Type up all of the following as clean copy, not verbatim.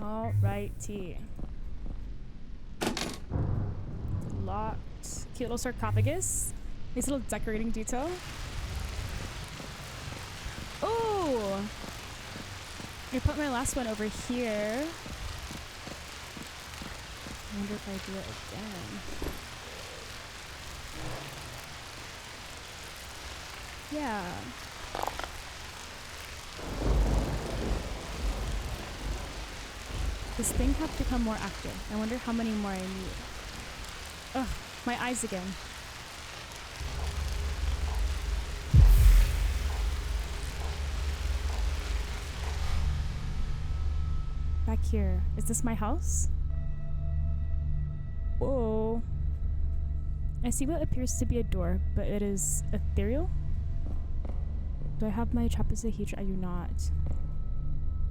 Alrighty. Locked. Cute little sarcophagus. Nice little decorating detail. Oh! I put my last one over here. I wonder if I do it again. Yeah. This thing have become more active. I wonder how many more I need. Ugh, my eyes again. Back here. Is this my house? Whoa. I see what appears to be a door, but it is ethereal? Do I have my trapezohedra? I do not.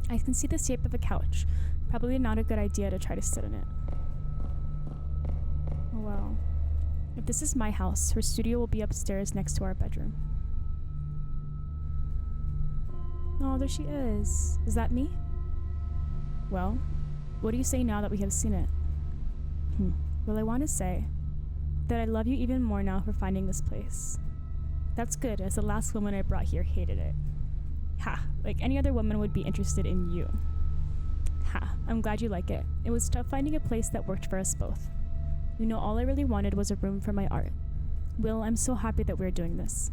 I can see the shape of a couch. Probably not a good idea to try to sit in it. Oh well. If this is my house, her studio will be upstairs next to our bedroom. Oh, there she is. Is that me? Well, what do you say now that we have seen it? Well, I want to say that I love you even more now for finding this place. That's good, as the last woman I brought here hated it. Ha, like any other woman would be interested in you. Ha, I'm glad you like it. It was tough finding a place that worked for us both. You know, all I really wanted was a room for my art. Will, I'm so happy that we're doing this.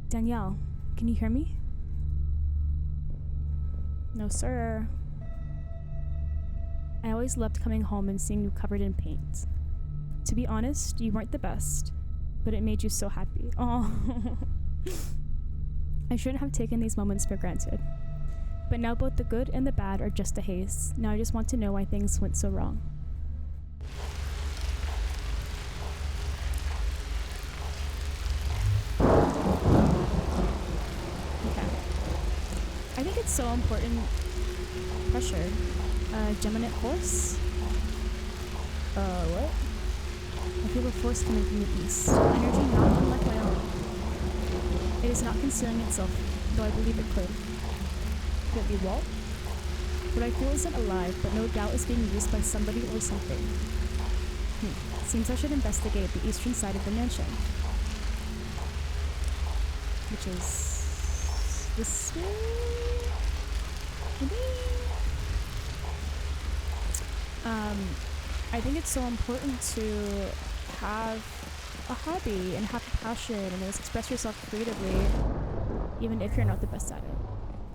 Danielle, can you hear me? No, sir. I always loved coming home and seeing you covered in paint. To be honest, you weren't the best, but it made you so happy. Oh, I shouldn't have taken these moments for granted. But now both the good and the bad are just a haze. Now I just want to know why things went so wrong. Okay. I think it's so important. Pressure. Geminate force? What? I feel a force coming from the east. Energy not unlike my own. It is not concealing itself, though I believe it could. Could it be Walt? What I feel isn't alive, but no doubt is being used by somebody or something. Seems I should investigate the eastern side of the mansion. Which is this way? Maybe? I think it's so important to have a hobby and have a passion and just express yourself creatively, even if you're not the best at it.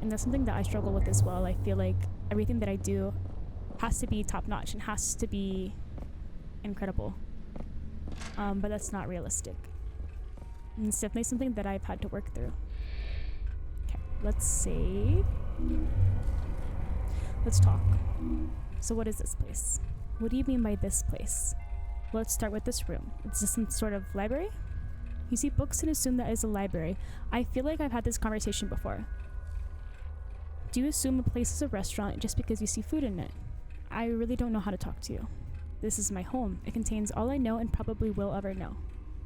And that's something that I struggle with as well. I feel like everything that I do has to be top-notch and has to be incredible. But that's not realistic. And it's definitely something that I've had to work through. Okay, let's save. Let's talk. So what is this place? What do you mean by this place? Well, let's start with this room. Is this some sort of library? You see books and assume that is a library. I feel like I've had this conversation before. Do you assume a place is a restaurant just because you see food in it? I really don't know how to talk to you. This is my home. It contains all I know and probably will ever know.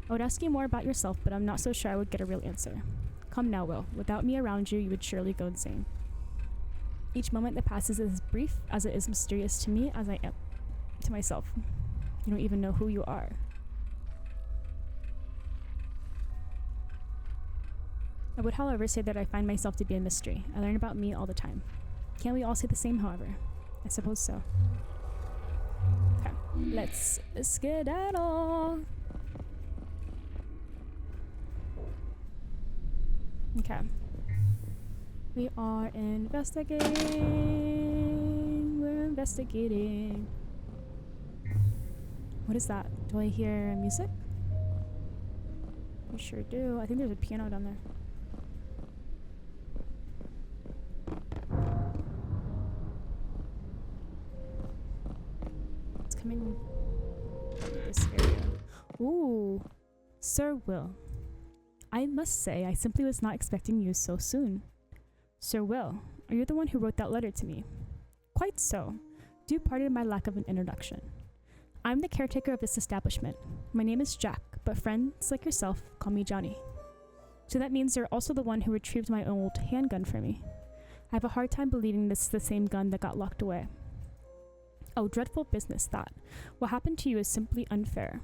I would ask you more about yourself, but I'm not so sure I would get a real answer. Come now, Will. Without me around you, you would surely go insane. Each moment that passes is as brief as it is mysterious to me as I am to myself. You don't even know who you are. I would, however, say that I find myself to be a mystery. I learn about me all the time. Can't we all say the same, however? I suppose so. Okay, let's skedaddle. Okay. We are investigating. We're investigating. What is that? Do I hear music? I sure do. I think there's a piano down there. It's coming from this area. Ooh, Sir Will. I must say, I simply was not expecting you so soon. Sir Will, are you the one who wrote that letter to me? Quite so. Do pardon my lack of an introduction. I'm the caretaker of this establishment. My name is Jack, but friends like yourself call me Johnny. So that means you're also the one who retrieved my old handgun for me. I have a hard time believing this is the same gun that got locked away. Oh, dreadful business that. What happened to you is simply unfair.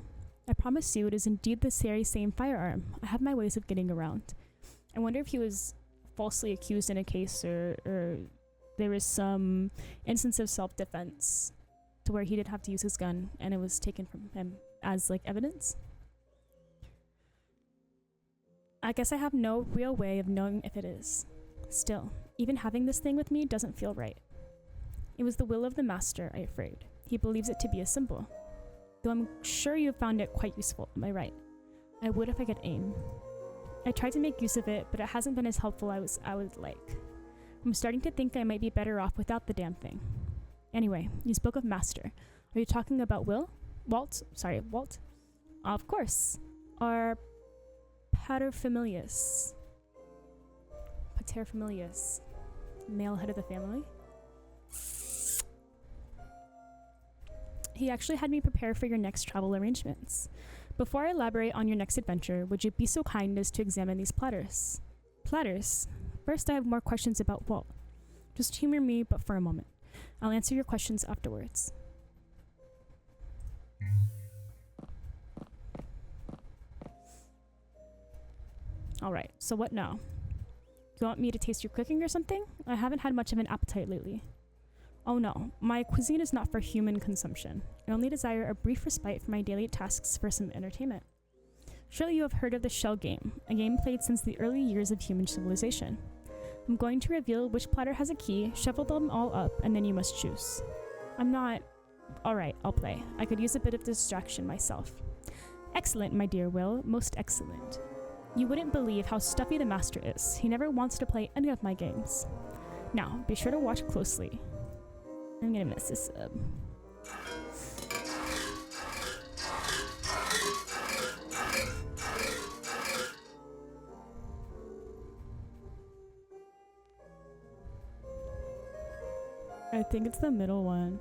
I promise you it is indeed the very same firearm. I have my ways of getting around. I wonder if he was falsely accused in a case or there was some instance of self-defense to where he did have to use his gun and it was taken from him as like evidence. I guess I have no real way of knowing if it is. Still, even having this thing with me doesn't feel right. It was the will of the master, I'm afraid. He believes it to be a symbol. Though I'm sure you found it quite useful, am I right? I would if I could aim. I tried to make use of it, but it hasn't been as helpful as I would like. I'm starting to think I might be better off without the damn thing. Anyway, you spoke of master. Are you talking about Walt? Of course. Our paterfamilias. Male head of the family. He actually had me prepare for your next travel arrangements. Before I elaborate on your next adventure, would you be so kind as to examine these platters? Platters? First, I have more questions about Walt. Just humor me, but for a moment. I'll answer your questions afterwards. Alright, so what now? You want me to taste your cooking or something? I haven't had much of an appetite lately. Oh no, my cuisine is not for human consumption. I only desire a brief respite from my daily tasks for some entertainment. Surely you have heard of the shell game, a game played since the early years of human civilization. I'm going to reveal which platter has a key, shuffle them all up, and then you must choose. I'm not... Alright, I'll play. I could use a bit of distraction myself. Excellent, my dear Will, most excellent. You wouldn't believe how stuffy the master is. He never wants to play any of my games. Now, be sure to watch closely. I'm gonna mess this up. I think it's the middle one.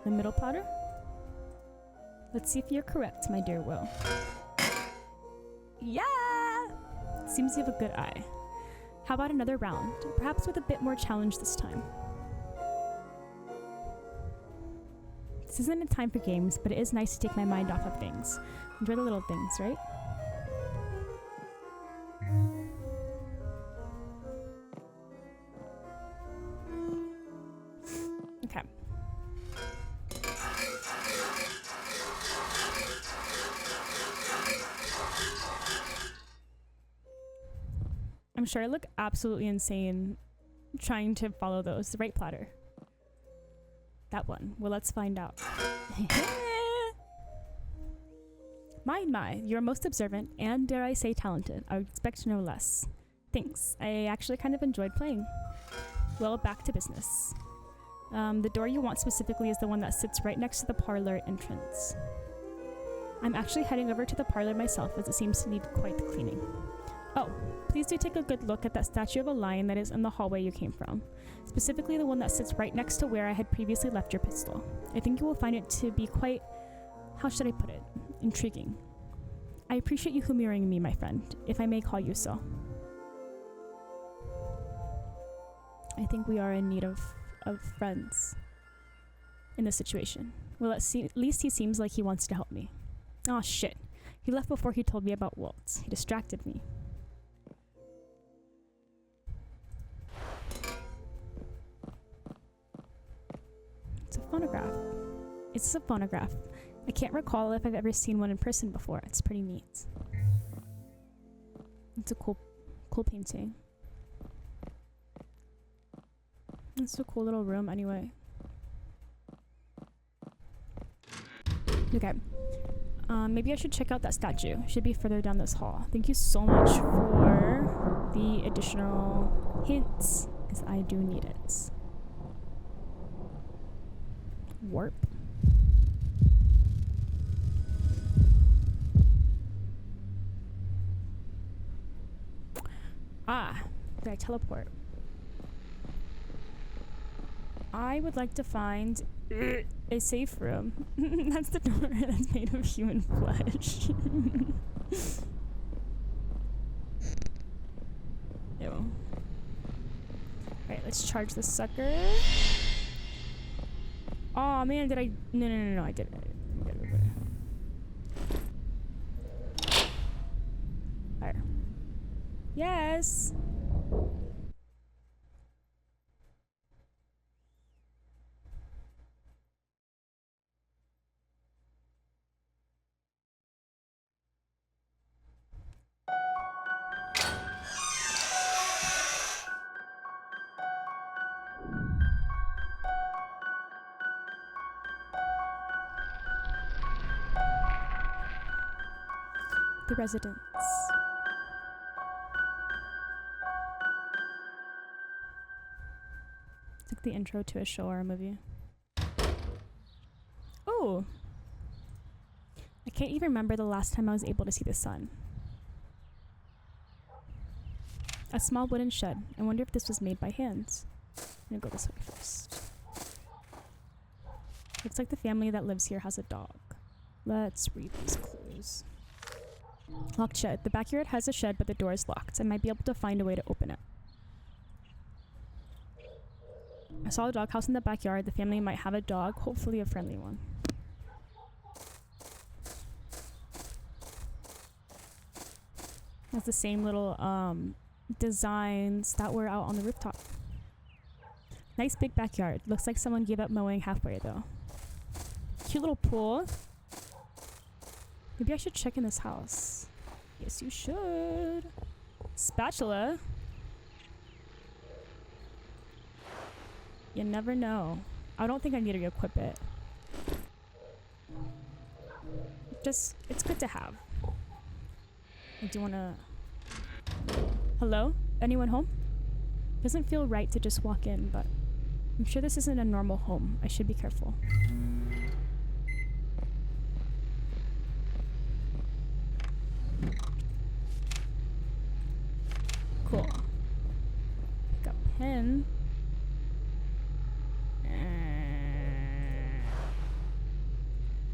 The middle platter? Let's see if you're correct, my dear Will. Yeah! Seems you have a good eye. How about another round? Perhaps with a bit more challenge this time. This isn't a time for games, but it is nice to take my mind off of things. Enjoy the little things, right? Okay. I'm sure I look absolutely insane trying to follow those. The right platter. That one. Well, let's find out. My, you're most observant and, dare I say, talented. I would expect no less. Thanks. I actually kind of enjoyed playing. Well, back to business. The door you want specifically is the one that sits right next to the parlor entrance. I'm actually heading over to the parlor myself as it seems to need quite the cleaning. Oh, please do take a good look at that statue of a lion that is in the hallway you came from. Specifically the one that sits right next to where I had previously left your pistol. I think you will find it to be quite, how should I put it, intriguing. I appreciate you humoring me, my friend, if I may call you so. I think we are in need of friends in this situation. Well, at least he seems like he wants to help me. Aw, shit. He left before he told me about Walt. He distracted me. It's a phonograph. It's a phonograph. I can't recall if I've ever seen one in person before. It's pretty neat. It's a cool painting. It's a cool little room anyway. Okay. Maybe I should check out that statue. Should be further down this hall. Thank you so much for the additional hints, because I do need it. Warp. Ah, did I teleport? I would like to find a safe room. That's the door that's made of human flesh. Ew. Alright, let's charge this sucker. Oh man, did I? No, I didn't. Fire. Yes. The residence. It's like the intro to a show or a movie. Oh! I can't even remember the last time I was able to see the sun. A small wooden shed. I wonder if this was made by hands. I'm gonna go this way first. Looks like the family that lives here has a dog. Let's read these clues. Locked shed. The backyard has a shed, but the door is locked. I might be able to find a way to open it. I saw a doghouse in the backyard. The family might have a dog, hopefully a friendly one. That's the same little designs that were out on the rooftop. Nice big backyard. Looks like someone gave up mowing halfway though. Cute little pool. Maybe I should check in this house. Yes, you should. Spatula. You never know. I don't think I need to equip it. Just, it's good to have. I do want to... Hello? Anyone home? Doesn't feel right to just walk in, but I'm sure this isn't a normal home. I should be careful. Cool. Pick up pen.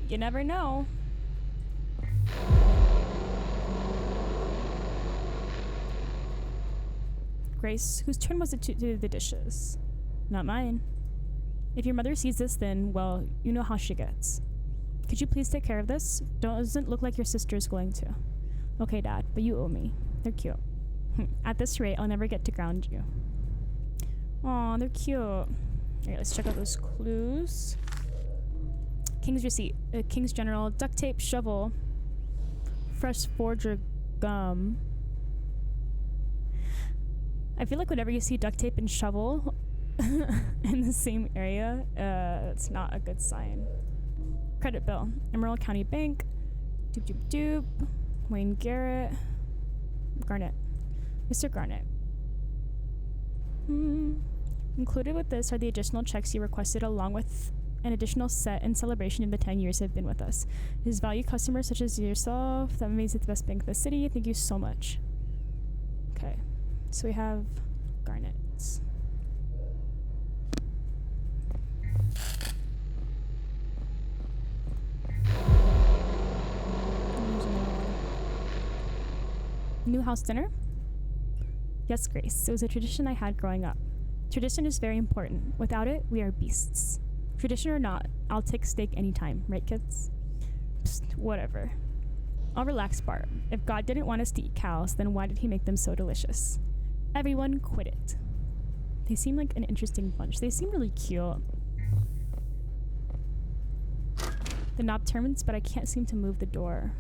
You never know. Grace, whose turn was it to do the dishes? Not mine. If your mother sees this, then, well, you know how she gets. Could you please take care of this? Doesn't look like your sister's going to. Okay, Dad, but you owe me. They're cute. At this rate, I'll never get to ground you. Aw, they're cute. Alright, let's check out those clues. King's receipt. King's general. Duct tape, shovel. Fresh forger gum. I feel like whenever you see duct tape and shovel in the same area, it's not a good sign. Credit bill. Emerald County Bank. Doop doop doop. Wayne Garrett. Garnett. Mr. Garnett. Included with this are the additional checks you requested along with an additional set in celebration of the 10 years you've been with us. His valued customers such as yourself, that makes it the best bank in the city. Thank you so much. Okay. So we have Garnets. New house dinner? Yes, Grace. It was a tradition I had growing up. Tradition is very important. Without it, we are beasts. Tradition or not, I'll take steak anytime, right, kids? Psst, whatever. I'll relax, Bart. If God didn't want us to eat cows, then why did he make them so delicious? Everyone quit it. They seem like an interesting bunch. They seem really cute. The knob turns, but I can't seem to move the door.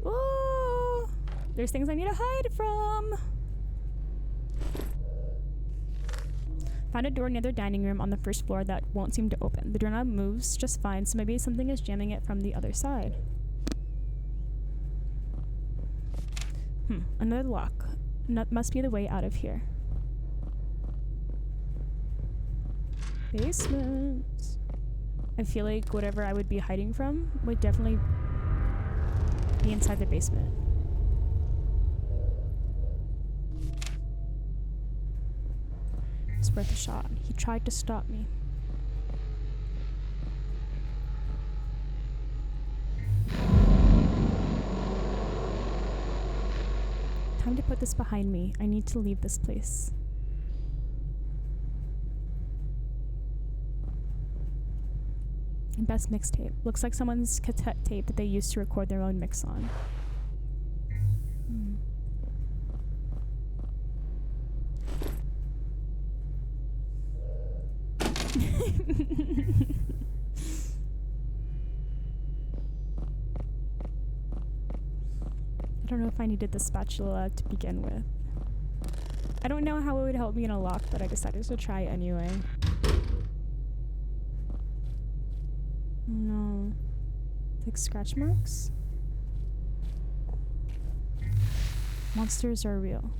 Ooh! There's things I need to hide from! Found a door near the dining room on the first floor that won't seem to open. The doorknob moves just fine, so maybe something is jamming it from the other side. Another lock. Must be the way out of here. Basement. I feel like whatever I would be hiding from would definitely be inside the basement. It's worth a shot. He tried to stop me. Time to put this behind me. I need to leave this place. Best mixtape. Looks like someone's cassette tape that they used to record their own mix on. Hmm. I don't know if I needed the spatula to begin with. I don't know how it would help me in a lock, but I decided to try anyway. No. Like scratch marks? Monsters are real.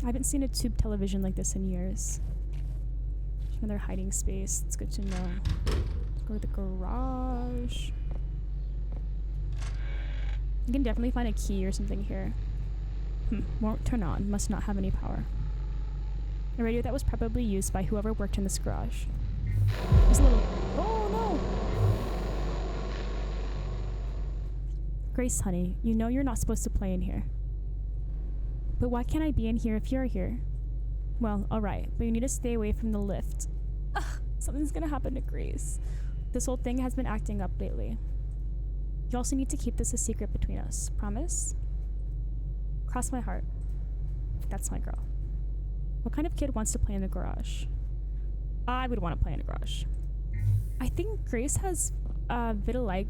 I haven't seen a tube television like this in years. Another hiding space. It's good to know. Let's go to the garage. You can definitely find a key or something here. Won't turn on. Must not have any power. A radio that was probably used by whoever worked in this garage. There's a little... Oh, no! Grace, honey, you know you're not supposed to play in here. But why can't I be in here if you're here? Well, alright, but you need to stay away from the lift. Ugh, something's gonna happen to Grace. This whole thing has been acting up lately. You also need to keep this a secret between us. Promise? Cross my heart. That's my girl. What kind of kid wants to play in the garage? I would want to play in a garage. I think Grace has vitiligo.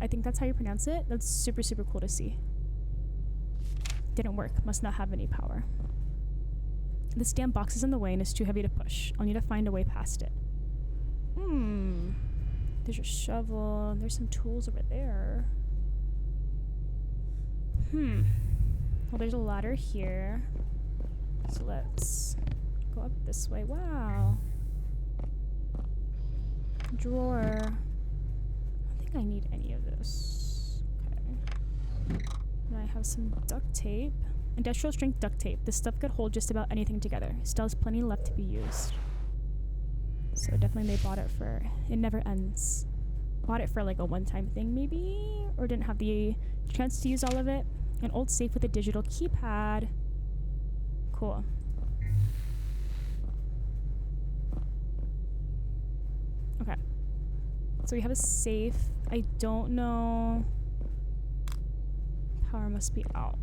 I think that's how you pronounce it. That's super, super cool to see. Didn't work. Must not have any power. This damn box is in the way and it's too heavy to push. I'll need to find a way past it. There's your shovel. There's some tools over there. Well, there's a ladder here. So let's go up this way. Wow. Drawer. I don't think I need any of this. Okay. And I have some duct tape. Industrial strength duct tape. This stuff could hold just about anything together. Still has plenty left to be used. So definitely they bought it for... It never ends. Bought it for like a one-time thing maybe? Or didn't have the chance to use all of it. An old safe with a digital keypad. Cool. Okay. So we have a safe. I don't know... Power must be out.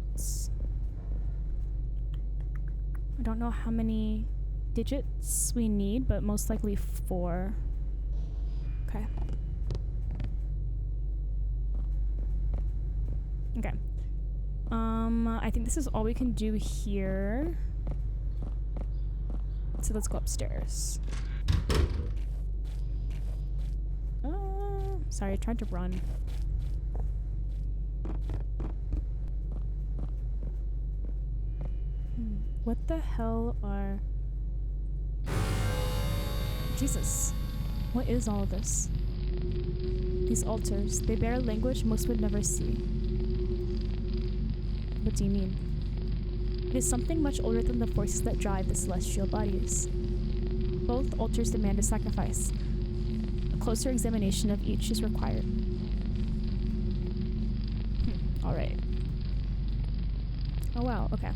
I don't know how many digits we need, but most likely 4. Okay. Okay. I think this is all we can do here. So let's go upstairs. Sorry, I tried to run. What the hell are... Jesus. What is all of this? These altars, they bear a language most would never see. What do you mean? It is something much older than the forces that drive the celestial bodies. Both altars demand a sacrifice. A closer examination of each is required. Alright. Oh wow, okay.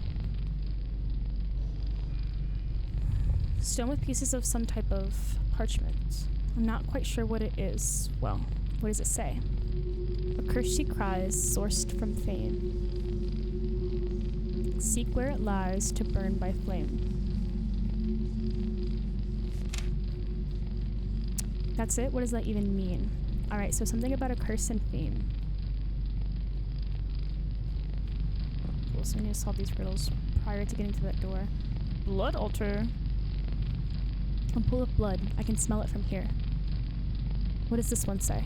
Stone with pieces of some type of parchment. I'm not quite sure what it is. Well, what does it say? A curse she cries, sourced from fame. Seek where it lies to burn by flame. That's it? What does that even mean? Alright, so something about a curse and fame. Cool, so we need to solve these riddles prior to getting to that door. Blood altar. A pool of blood. I can smell it from here. What does this one say?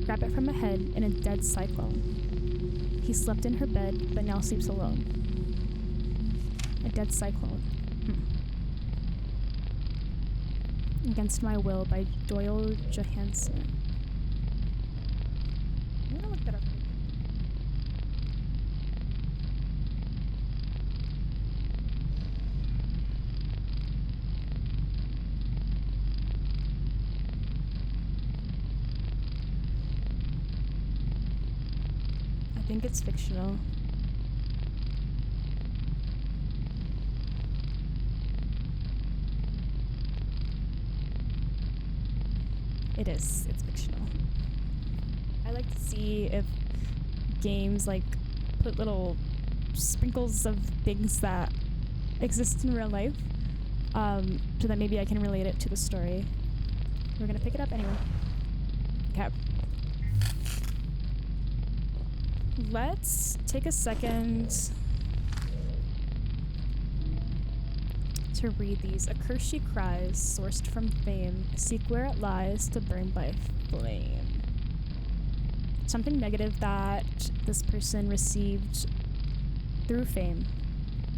Grab it from a head in a dead cyclone. He slept in her bed, but now sleeps alone. A dead cyclone. Against My Will by Doyle Johansen. I'm gonna look that up. I think it's fictional. It is. It's fictional. I like to see if games like put little sprinkles of things that exist in real life, so that maybe I can relate it to the story. We're gonna pick it up anyway. Okay. Let's take a second to read these. A curse she cries, sourced from fame. Seek where it lies to burn by flame. Something negative that this person received through fame,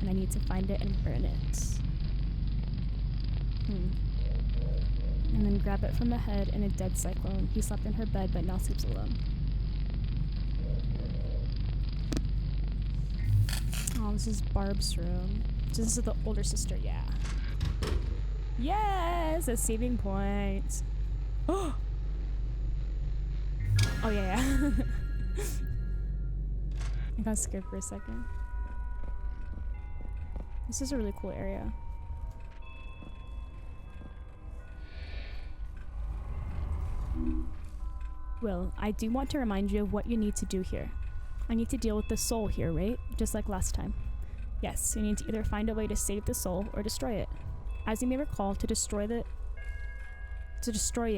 and I need to find it and burn it. And then grab it from the head in a dead cyclone. He slept in her bed but now sleeps alone. Oh, this is Barb's room. So this is the older sister, yeah. Yes! A saving point. Oh, yeah. I got scared for a second. This is a really cool area. Will, I do want to remind you of what you need to do here. I need to deal with the soul here, right? Just like last time. Yes, you need to either find a way to save the soul or destroy it. As you may recall, to destroy it,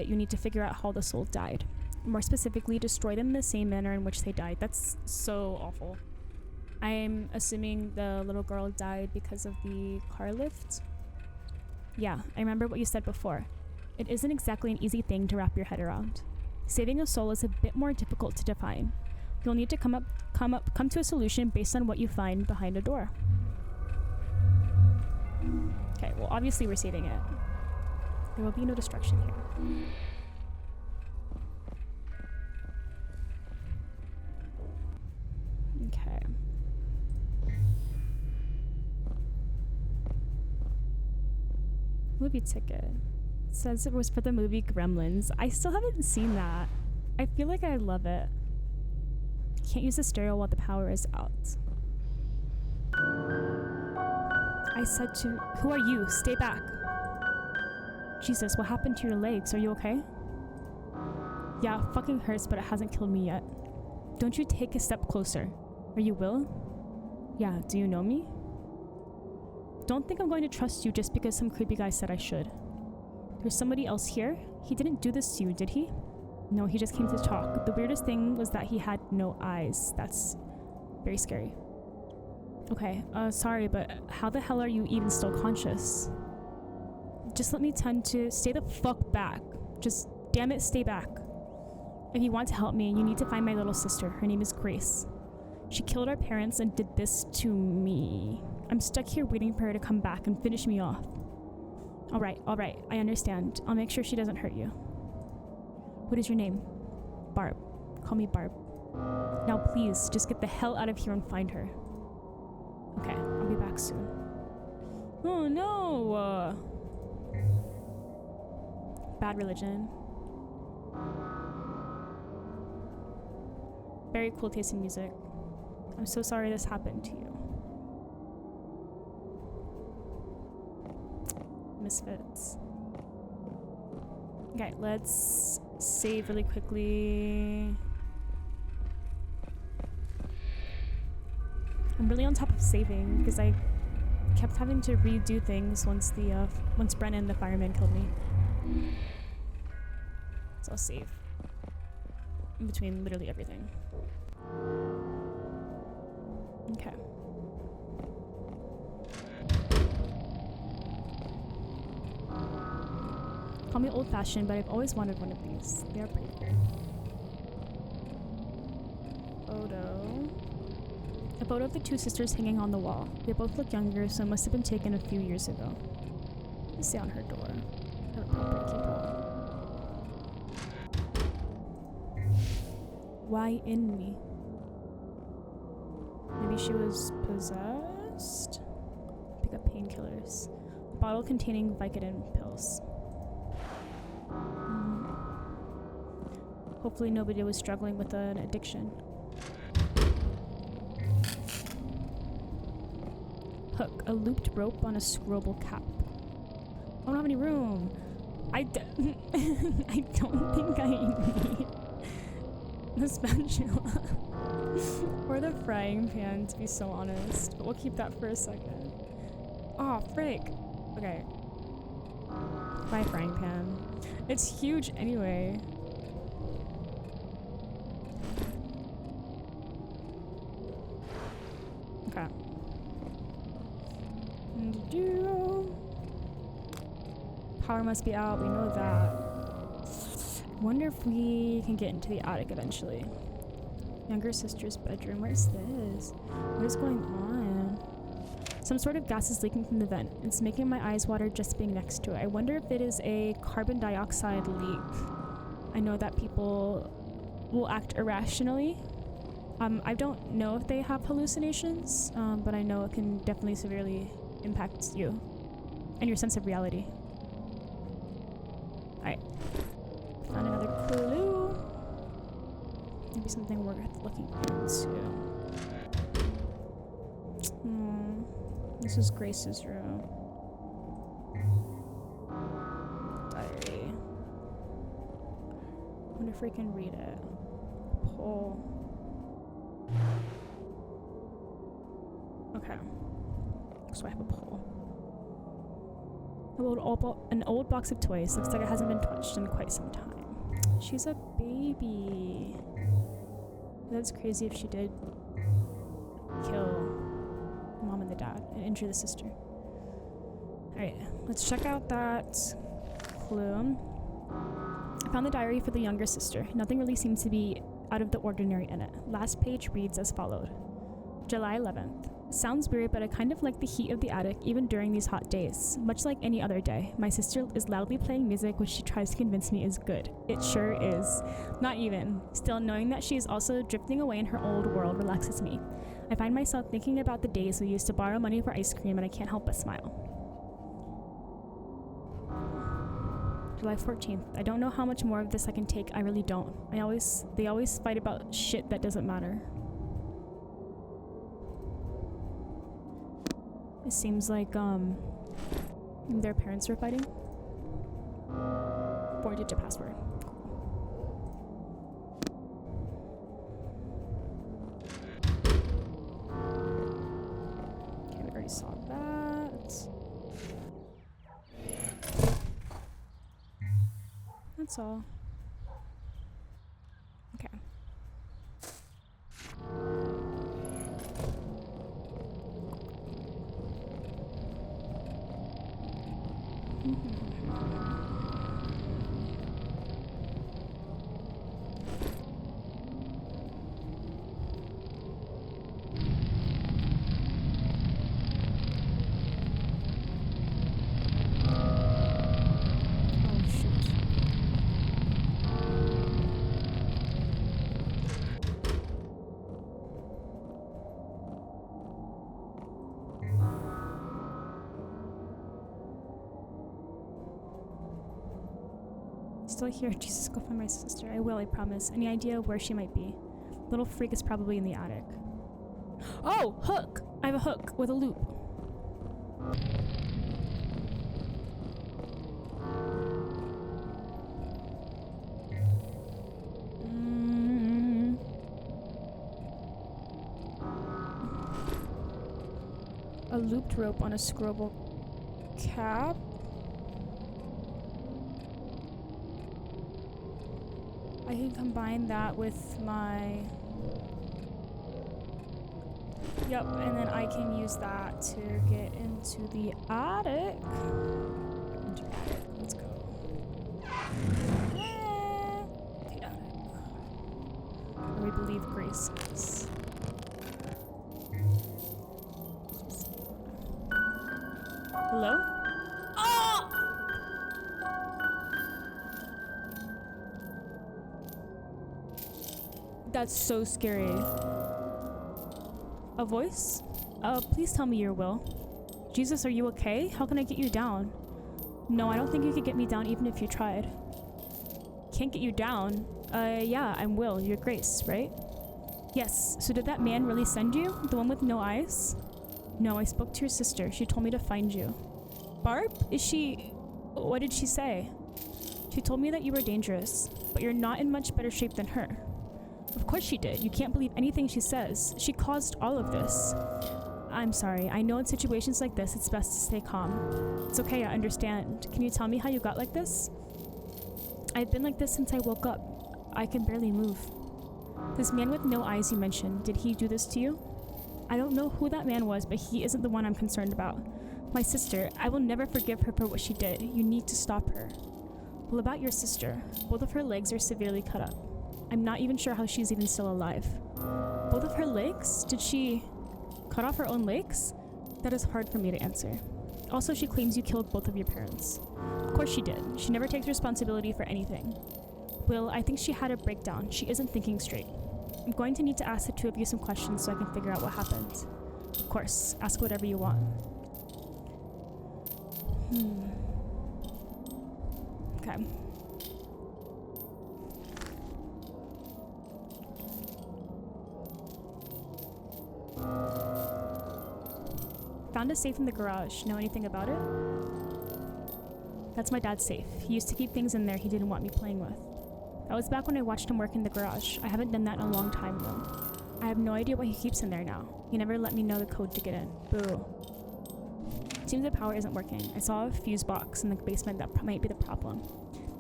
you need to figure out how the soul died. More specifically, destroy them in the same manner in which they died. That's so awful. I'm assuming the little girl died because of the car lift. Yeah, I remember what you said before. It isn't exactly an easy thing to wrap your head around. Saving a soul is a bit more difficult to define. You'll need to come to a solution based on what you find behind a door. Okay, well obviously we're saving it. There will be no destruction here. Okay. Movie ticket. It says it was for the movie Gremlins. I still haven't seen that. I feel like I love it. Can't use the stereo while the power is out. I said to... Who are you? Stay back. Jesus, what happened to your legs? Are you okay? Yeah, it fucking hurts, but it hasn't killed me yet. Don't you take a step closer. Are you Will? Yeah, do you know me? Don't think I'm going to trust you just because some creepy guy said I should. There's somebody else here? He didn't do this to you, did he? No, he just came to talk. The weirdest thing was that he had no eyes. That's very scary. Okay, sorry, but how the hell are you even still conscious? Just let me tend to... Stay the fuck back. Just, damn it, stay back. If you want to help me, you need to find my little sister. Her name is Grace. She killed our parents and did this to me. I'm stuck here waiting for her to come back and finish me off. Alright, I understand. I'll make sure she doesn't hurt you. What is your name? Barb. Call me Barb. Now please, just get the hell out of here and find her. Okay, I'll be back soon. Oh no! Bad religion. Very cool taste in music. I'm so sorry this happened to you. Misfits. Okay, let's save really quickly. I'm really on top of saving because I kept having to redo things once Brennan, the fireman, killed me. So I'll save in between literally everything. Okay. Call me old-fashioned, but I've always wanted one of these. They are pretty cool. A photo of the two sisters hanging on the wall. They both look younger, so it must have been taken a few years ago. Let's say on her door. Her property Why in me? Maybe she was possessed? Pick up painkillers. A bottle containing Vicodin pills. Hopefully nobody was struggling with an addiction. Hook, a looped rope on a scrollable cap. I don't have any room. I don't think I need the spatula or the frying pan, to be so honest. But we'll keep that for a second. Oh, frick. Okay. My frying pan. It's huge anyway. Okay. Power must be out, we know that. Wonder if we can get into the attic eventually. Younger sister's bedroom. Where's this? What is going on? Some sort of gas is leaking from the vent. It's making my eyes water just being next to it. I wonder if it is a carbon dioxide leak. I know that people will act irrationally. I don't know if they have hallucinations, but I know it can definitely severely impact you and your sense of reality. Alright. Found another clue. Maybe something worth looking into. This is Grace's room. Diary. I wonder if we can read it. Pull. Okay. So I have a pull. An old box of toys. Looks like it hasn't been touched in quite some time. She's a baby. That's crazy if she did kill the mom and the dad and injure the sister. Alright, let's check out that clue. I found the diary for the younger sister. Nothing really seems to be out of the ordinary in it. Last page reads as followed. July 11th. Sounds weird, but I kind of like the heat of the attic even during these hot days. Much like any other day, my sister is loudly playing music which she tries to convince me is good. It sure is. Not even. Still, knowing that she is also drifting away in her old world relaxes me. I find myself thinking about the days we used to borrow money for ice cream and I can't help but smile. July 14th. I don't know how much more of this I can take. I really don't. They always fight about shit that doesn't matter. It seems like their parents were fighting. 4-digit password. Okay, we already saw that. That's all. Okay. Still here. Jesus, go find my sister. I will, I promise. Any idea where she might be? Little freak is probably in the attic. Oh, hook! I have a hook with a loop. A looped rope on a scrobble cap. I can combine that with my... Yep, and then I can use that to get into the attic. Into the attic. Let's go. The attic. Where we believe Grace is. Hello? Oh! That's so scary. A voice? Please tell me your will. Jesus, are you okay? How can I get you down? No, I don't think you could get me down even if you tried. Can't get you down? Yeah, I'm Will, your Grace, right? Yes, so did that man really send you? The one with no eyes? No, I spoke to your sister. She told me to find you. Barb? Is she... What did she say? She told me that you were dangerous, but you're not in much better shape than her. Of course she did. You can't believe anything she says. She caused all of this. I'm sorry. I know in situations like this, it's best to stay calm. It's okay, I understand. Can you tell me how you got like this? I've been like this since I woke up. I can barely move. This man with no eyes you mentioned, did he do this to you? I don't know who that man was, but he isn't the one I'm concerned about. My sister, I will never forgive her for what she did. You need to stop her. Well, about your sister, both of her legs are severely cut up. I'm not even sure how she's even still alive. Both of her legs? Did she cut off her own legs? That is hard for me to answer. Also, she claims you killed both of your parents. Of course she did. She never takes responsibility for anything. Will, I think she had a breakdown. She isn't thinking straight. I'm going to need to ask the two of you some questions so I can figure out what happened. Of course, ask whatever you want. Okay. Found a safe in the garage. Know anything about it? That's my dad's safe. He used to keep things in there he didn't want me playing with. That was back when I watched him work in the garage. I haven't done that in a long time though. I have no idea what he keeps in there now. He never let me know the code to get in. Boo. Seems the power isn't working. I saw a fuse box in the basement that might be the problem.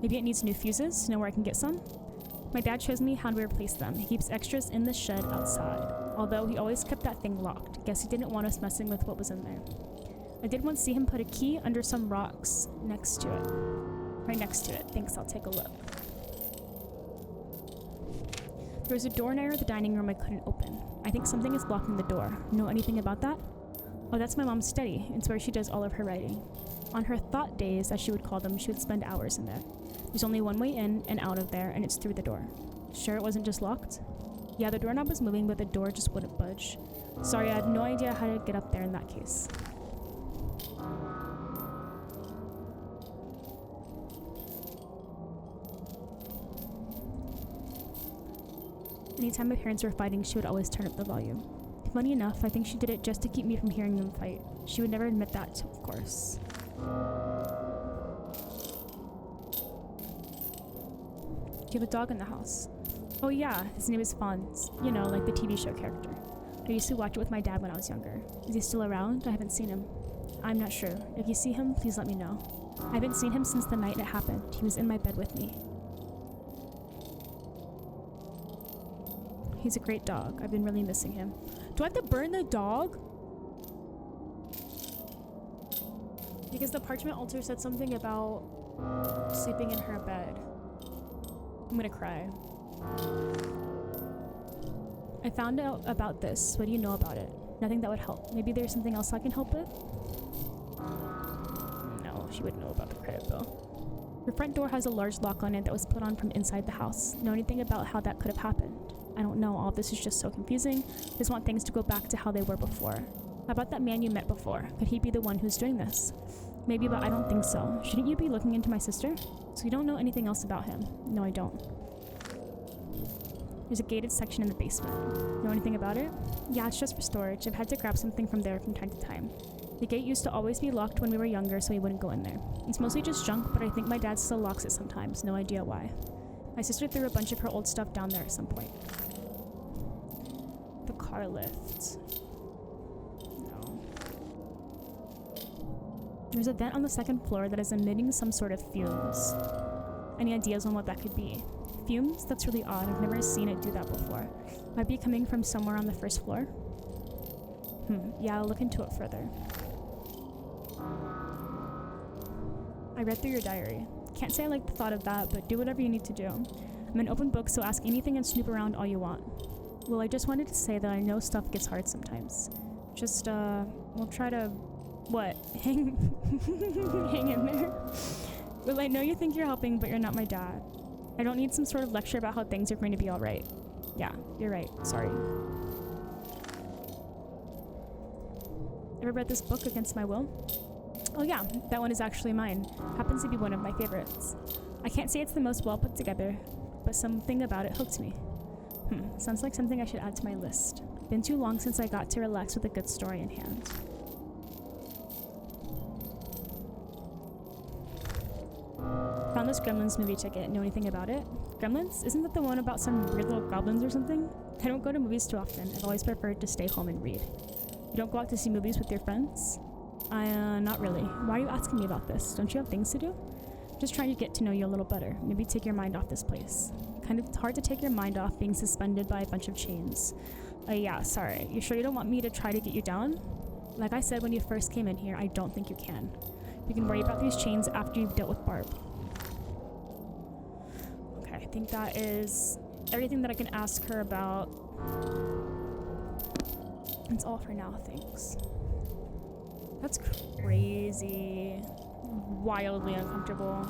Maybe it needs new fuses? Know where I can get some? My dad shows me how to replace them. He keeps extras in the shed outside. Although he always kept that thing locked. Guess he didn't want us messing with what was in there. I did once see him put a key under some rocks next to it. Right next to it. Thanks, I'll take a look. There was a door near the dining room I couldn't open. I think something is blocking the door. Know anything about that? Oh, that's my mom's study. It's where she does all of her writing. On her thought days, as she would call them, she would spend hours in there. There's only one way in and out of there, and it's through the door. Sure it wasn't just locked? Yeah, the doorknob was moving, but the door just wouldn't budge. Sorry, I have no idea how to get up there in that case. Anytime my parents were fighting, she would always turn up the volume. Funny enough, I think she did it just to keep me from hearing them fight. She would never admit that, of course. Do you have a dog in the house? Oh yeah, his name is Fonz. You know, like the TV show character. I used to watch it with my dad when I was younger. Is he still around? I haven't seen him. I'm not sure. If you see him, please let me know. I haven't seen him since the night it happened. He was in my bed with me. He's a great dog. I've been really missing him. Do I have to burn the dog? Because the parchment altar said something about sleeping in her bed. I'm gonna cry. I found out about this. What do you know about it? Nothing that would help. Maybe there's something else I can help with? No, she wouldn't know about the credit bill. Her front door has a large lock on it that was put on from inside the house. Know anything about how that could have happened? I don't know. All of this is just so confusing. Just want things to go back to how they were before. How about that man you met before? Could he be the one who's doing this? Maybe, but I don't think so. Shouldn't you be looking into my sister? So you don't know anything else about him? No, I don't. There's a gated section in the basement. Know anything about it? Yeah, it's just for storage. I've had to grab something from there from time to time. The gate used to always be locked when we were younger, so we wouldn't go in there. It's mostly just junk, but I think my dad still locks it sometimes. No idea why. My sister threw a bunch of her old stuff down there at some point. The car lift. No. There's a vent on the second floor that is emitting some sort of fumes. Any ideas on what that could be? Fumes? That's really odd. I've never seen it do that before. Might be coming from somewhere on the first floor. Yeah, I'll look into it further. I read through your diary. Can't say I like the thought of that, but do whatever you need to do. I'm an open book, so ask anything and snoop around all you want. Well, I just wanted to say that I know stuff gets hard sometimes. Just, we'll try to... What? Hang in there? Well, I know you think you're helping, but you're not my dad. I don't need some sort of lecture about how things are going to be alright. Yeah, you're right. Sorry. Ever read this book, Against My Will? Oh yeah, that one is actually mine. Happens to be one of my favorites. I can't say it's the most well put together, but something about it hooked me. Sounds like something I should add to my list. Been too long since I got to relax with a good story in hand. Found Marvelous Gremlins movie ticket. Know anything about it? Gremlins? Isn't that the one about some weird little goblins or something? I don't go to movies too often. I've always preferred to stay home and read. You don't go out to see movies with your friends? Not really. Why are you asking me about this? Don't you have things to do? Just trying to get to know you a little better. Maybe take your mind off this place. Kind of hard to take your mind off being suspended by a bunch of chains. Yeah, sorry. You sure you don't want me to try to get you down? Like I said when you first came in here, I don't think you can. You can worry about these chains after you've dealt with Barb. Okay, I think that is everything that I can ask her about. It's all for now, thanks. That's crazy. Wildly uncomfortable.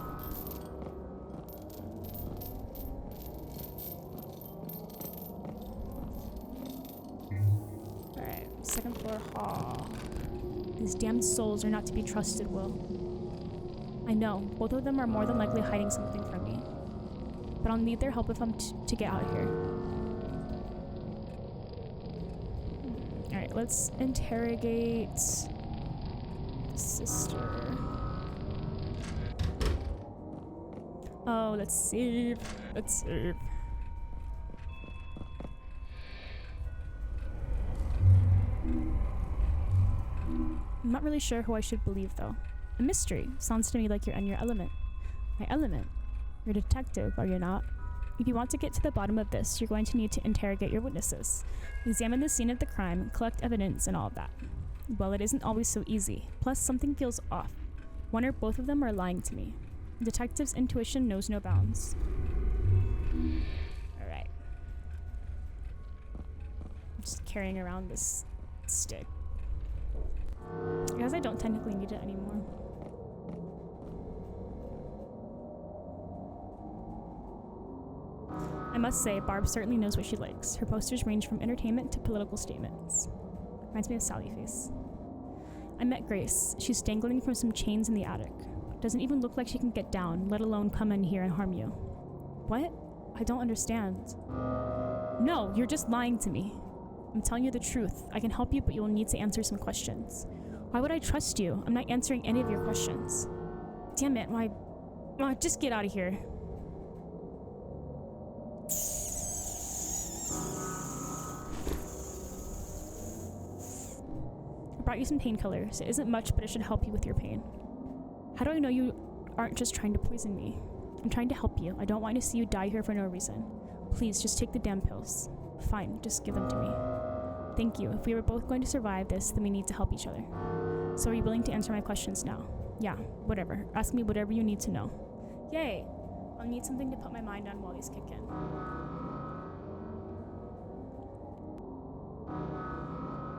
Alright, second floor hall. These damned souls are not to be trusted, Will. I know, both of them are more than likely hiding something from me. But I'll need their help if I'm to get out of here. Alright, let's interrogate sister. Oh, let's save. Let's save. I'm not really sure who I should believe, though. A mystery. Sounds to me like you're in your element. My element? You're a detective, are you not? If you want to get to the bottom of this, you're going to need to interrogate your witnesses, examine the scene of the crime, collect evidence, and all of that. Well, it isn't always so easy. Plus, something feels off. One or both of them are lying to me. Detective's intuition knows no bounds. Alright. I'm just carrying around this stick. I guess I don't technically need it anymore. I must say, Barb certainly knows what she likes. Her posters range from entertainment to political statements. Reminds me of Sally Face. I met Grace. She's dangling from some chains in the attic. Doesn't even look like she can get down, let alone come in here and harm you. What? I don't understand. No, you're just lying to me. I'm telling you the truth. I can help you, but you will need to answer some questions. Why would I trust you? I'm not answering any of your questions. Damn it, why? Oh, just get out of here. I brought you some painkillers. It isn't much, but it should help you with your pain. How do I know you aren't just trying to poison me? I'm trying to help you. I don't want to see you die here for no reason. Please, just take the damn pills. Fine, just give them to me. Thank you. If we were both going to survive this, then we need to help each other. So are you willing to answer my questions now? Yeah, whatever. Ask me whatever you need to know. Yay! I'll need something to put my mind on while these kick in.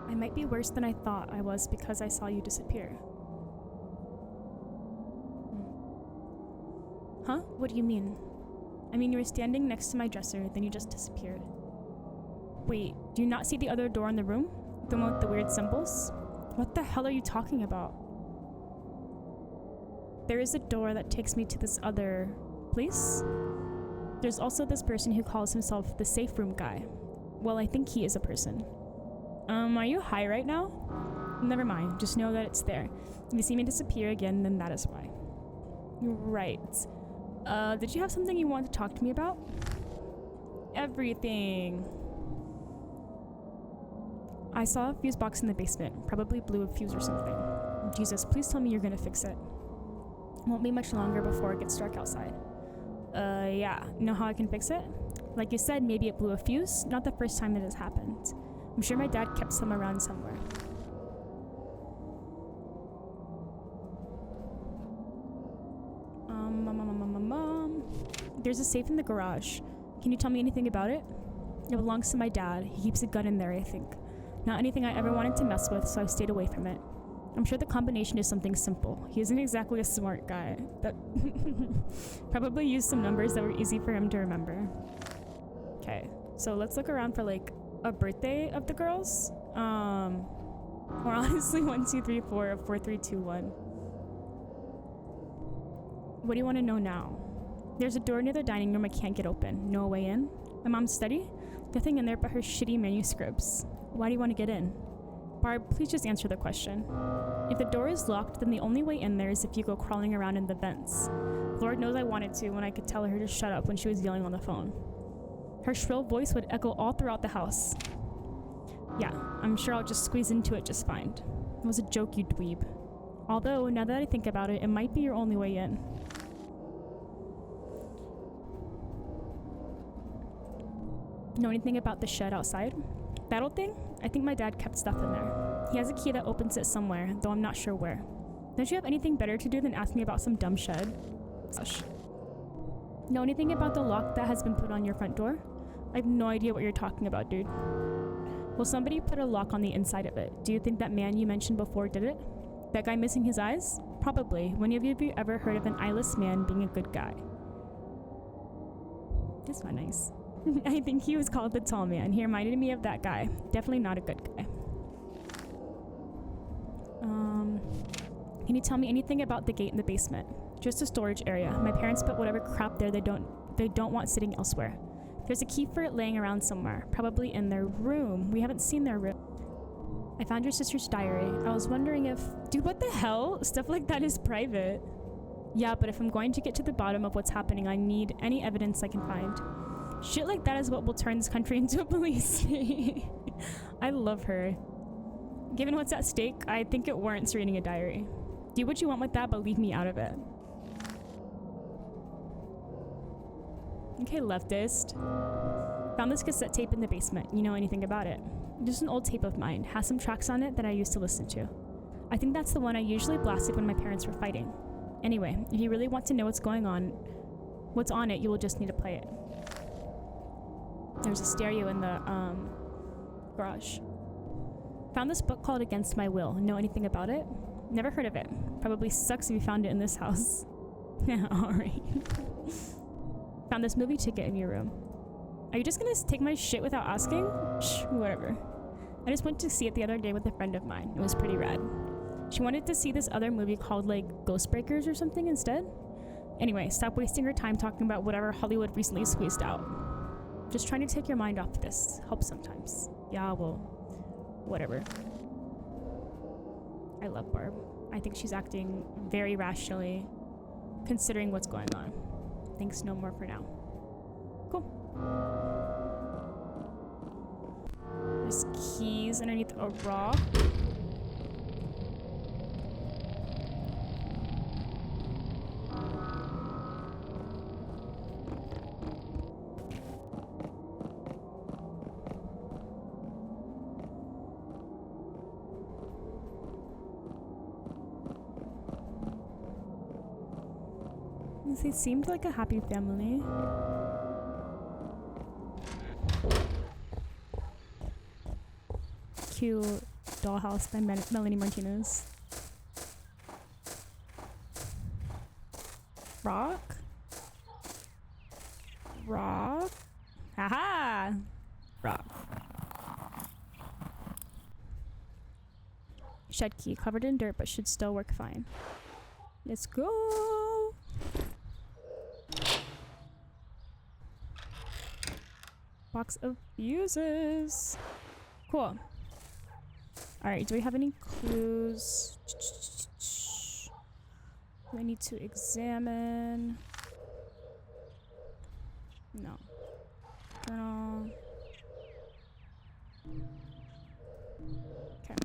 I might be worse than I thought I was because I saw you disappear. Huh? What do you mean? I mean, you were standing next to my dresser, then you just disappeared. Wait, do you not see the other door in the room? The one with the weird symbols? What the hell are you talking about? There is a door that takes me to this other place. There's also this person who calls himself the safe room guy. Well, I think he is a person. Are you high right now? Never mind, just know that it's there. If you see me disappear again, then that is why. Right. Did you have something you wanted to talk to me about? Everything. I saw a fuse box in the basement. Probably blew a fuse or something. Jesus, please tell me you're gonna fix it. Won't be much longer before it gets dark outside. Yeah. Know how I can fix it? Like you said, maybe it blew a fuse. Not the first time that has happened. I'm sure my dad kept some around somewhere. There's a safe in the garage. Can you tell me anything about it? It belongs to my dad. He keeps a gun in there, I think. Not anything I ever wanted to mess with, so I stayed away from it. I'm sure the combination is something simple. He isn't exactly a smart guy. That probably used some numbers that were easy for him to remember. Okay, so let's look around for like a birthday of the girls. Or honestly 1, 2, 3, 4, 4, 3, 2, 1. What do you want to know now? There's a door near the dining room I can't get open. No way in? My mom's study? Nothing in there but her shitty manuscripts. Why do you want to get in? Barb, please just answer the question. If the door is locked, then the only way in there is if you go crawling around in the vents. Lord knows I wanted to when I could tell her to shut up when she was yelling on the phone. Her shrill voice would echo all throughout the house. Yeah, I'm sure I'll just squeeze into it just fine. It was a joke, you dweeb. Although, now that I think about it, it might be your only way in. Know anything about the shed outside? That old thing? I think my dad kept stuff in there. He has a key that opens it somewhere, though I'm not sure where. Don't you have anything better to do than ask me about some dumb shed? Gosh. Know anything about the lock that has been put on your front door? I have no idea what you're talking about, dude. Will somebody put a lock on the inside of it? Do you think that man you mentioned before did it? That guy missing his eyes? Probably. When have you ever heard of an eyeless man being a good guy? That's not nice. I think he was called the tall man. He reminded me of that guy. Definitely not a good guy. Can you tell me anything about the gate in the basement? Just a storage area. My parents put whatever crap there they don't want sitting elsewhere. There's a key for it laying around somewhere, probably in their room. We haven't seen their room. I found your sister's diary. I was wondering if... Dude, what the hell? Stuff like that is private. Yeah, but if I'm going to get to the bottom of what's happening, I need any evidence I can find. Shit like that is what will turn this country into a police state. I love her. Given what's at stake, I think it warrants reading a diary. Do what you want with that, but leave me out of it. Okay, leftist. Found this cassette tape in the basement. You know anything about it? Just an old tape of mine. Has some tracks on it that I used to listen to. I think that's the one I usually blasted when my parents were fighting. Anyway, if you really want to know what's on it, you will just need to play it. There's a stereo in the garage. Found this book called Against My Will. Know anything about it? Never heard of it. Probably sucks if you found it in this house. Yeah, alright. Found this movie ticket in your room. Are you just gonna take my shit without asking? Shh, whatever. I just went to see it the other day with a friend of mine. It was pretty rad. She wanted to see this other movie called like Ghostbreakers or something instead. Anyway, stop wasting your time talking about whatever Hollywood recently squeezed out. Just trying to take your mind off this. Helps sometimes. Yeah, well, whatever. I love Barb. I think she's acting very rationally, considering what's going on. Thanks, no more for now. Cool. There's keys underneath a rock. They seemed like a happy family. Cute dollhouse by Melanie Martinez. Rock? Rock? Haha! Rock. Shed key, covered in dirt, but should still work fine. Let's go! Box of fuses. Cool. Alright, do we have any clues? Do I need to examine? No. Journal. Okay.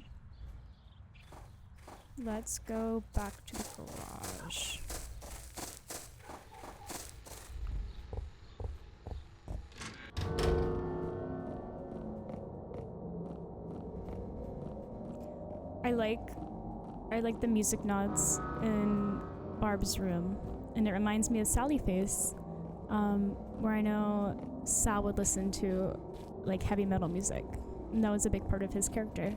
Let's go back to the garage. I like the music nods in Barb's room, and it reminds me of Sally Face, where I know Sal would listen to like heavy metal music, and that was a big part of his character.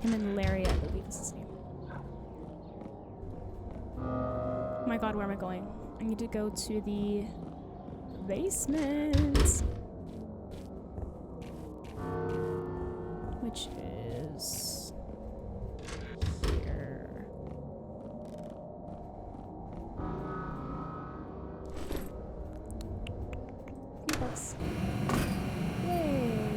Him and Larry, I believe is his name. Oh my god, where am I going? I need to go to the basement, which is here. Books. Yay!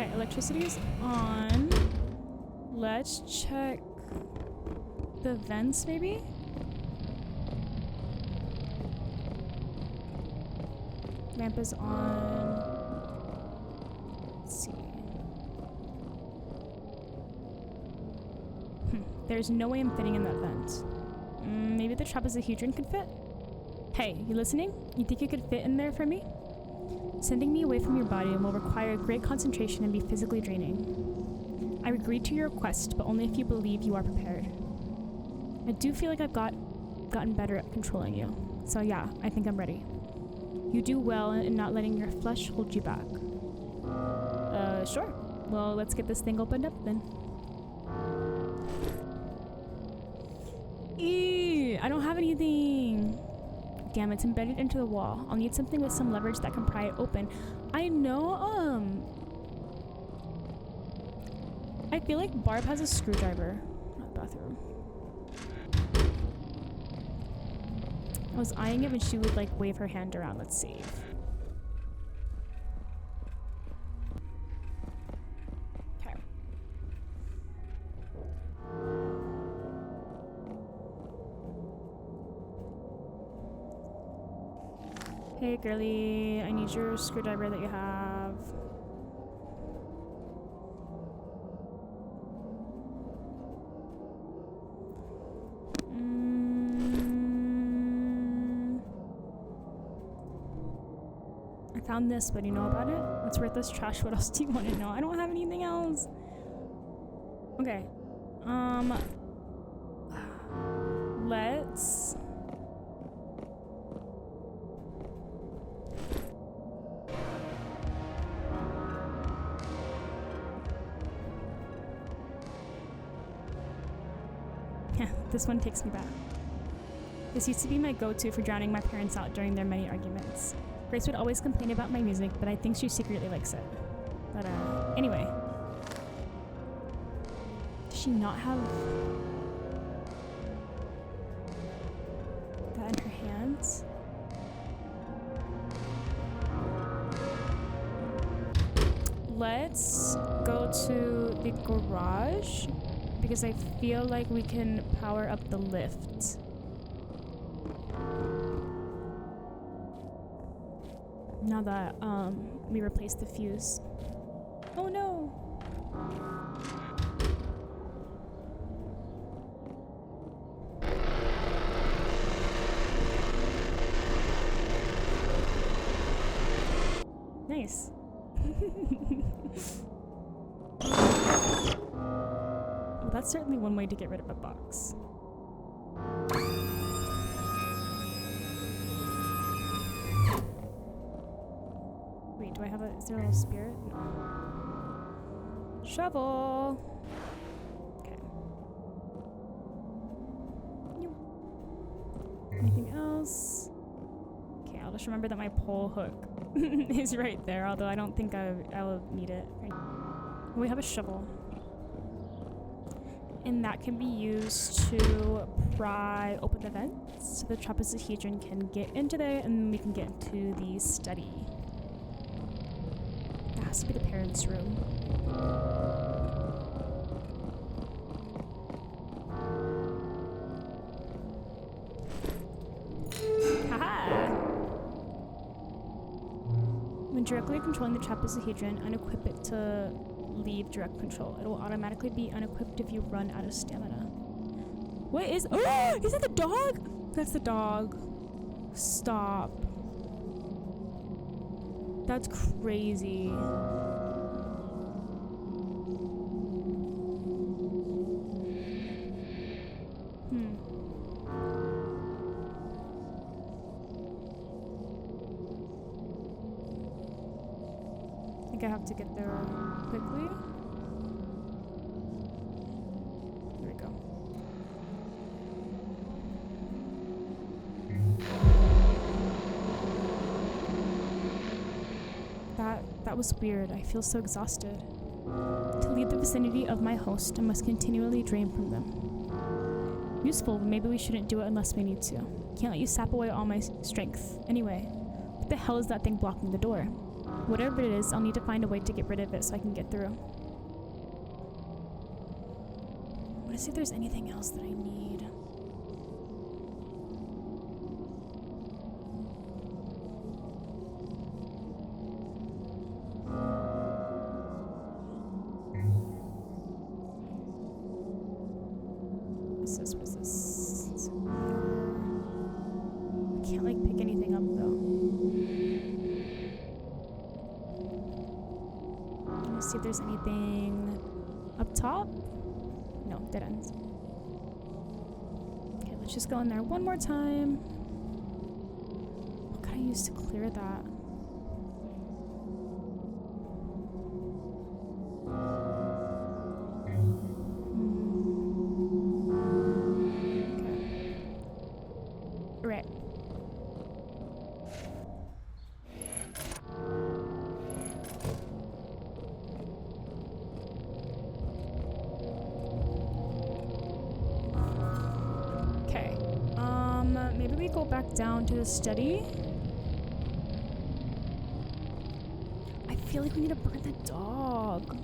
Okay, electricity is on. Let's check the vents, maybe? Lamp is on. Let's see. There's no way I'm fitting in that vent. Maybe the trapezohedron could fit? Hey, you listening? You think you could fit in there for me? Sending me away from your body will require great concentration and be physically draining. I agreed to your request, but only if you believe you are prepared. I do feel like I've gotten better at controlling you. So yeah, I think I'm ready. You do well in not letting your flesh hold you back. Sure. Well, let's get this thing opened up then. Eee, I don't have anything. Damn, it's embedded into the wall. I'll need something with some leverage that can pry it open. I know, I feel like Barb has a screwdriver. Not bathroom. I was eyeing it when she would like wave her hand around. Let's save. Okay. Hey girly, I need your screwdriver that you have. I found this, but do you know about it? It's worthless trash. What else do you want to know? I don't have anything else. Okay. Let's... This one takes me back. This used to be my go-to for drowning my parents out during their many arguments. Grace would always complain about my music, but I think she secretly likes it. But anyway. Does she not have that in her hands? Let's go to the garage because I feel like we can power up the lift. Now that we replaced the fuse. Oh no! Nice. Well, that's certainly one way to get rid of a box. Wait, do I have a... Is there a little spirit? No. Shovel! Okay. Anything else? Okay, I'll just remember that my pole hook is right there, although I don't think I'll need it. We have a shovel. And that can be used to pry open the vents so the trapezohedron can get into there and we can get into the study. That has to be the parents' room. Haha! When directly controlling the trapezohedron, unequip it to leave direct control. It will automatically be unequipped if you run out of stamina. What is... Oh! Is that the dog? That's the dog. Stop. That's crazy. I think I have to get there quickly. There we go. That was weird. I feel so exhausted. To leave the vicinity of my host, I must continually drain from them. Useful, but maybe we shouldn't do it unless we need to. Can't let you sap away all my strength. Anyway, what the hell is that thing blocking the door? Whatever it is, I'll need to find a way to get rid of it so I can get through. I want to see if there's anything else that I need. What's this? What's this? It's Immure. I can't like pick anything up though. Let me see if there's anything up top. No, dead ends. Okay, let's just go in there one more time. What can I use to clear that? Right. Okay. Maybe we go back down to the study. I feel like we need to burn the dog.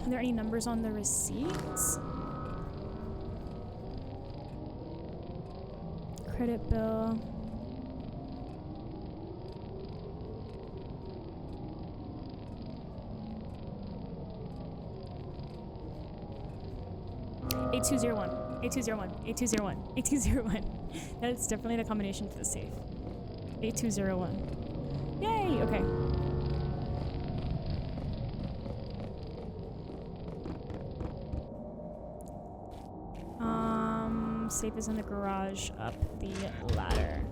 Are there any numbers on the receipts? Credit bill. A201, A201, A201, A201. That's definitely the combination for the safe. A201. Yay! Okay. Safe is in the garage up the ladder.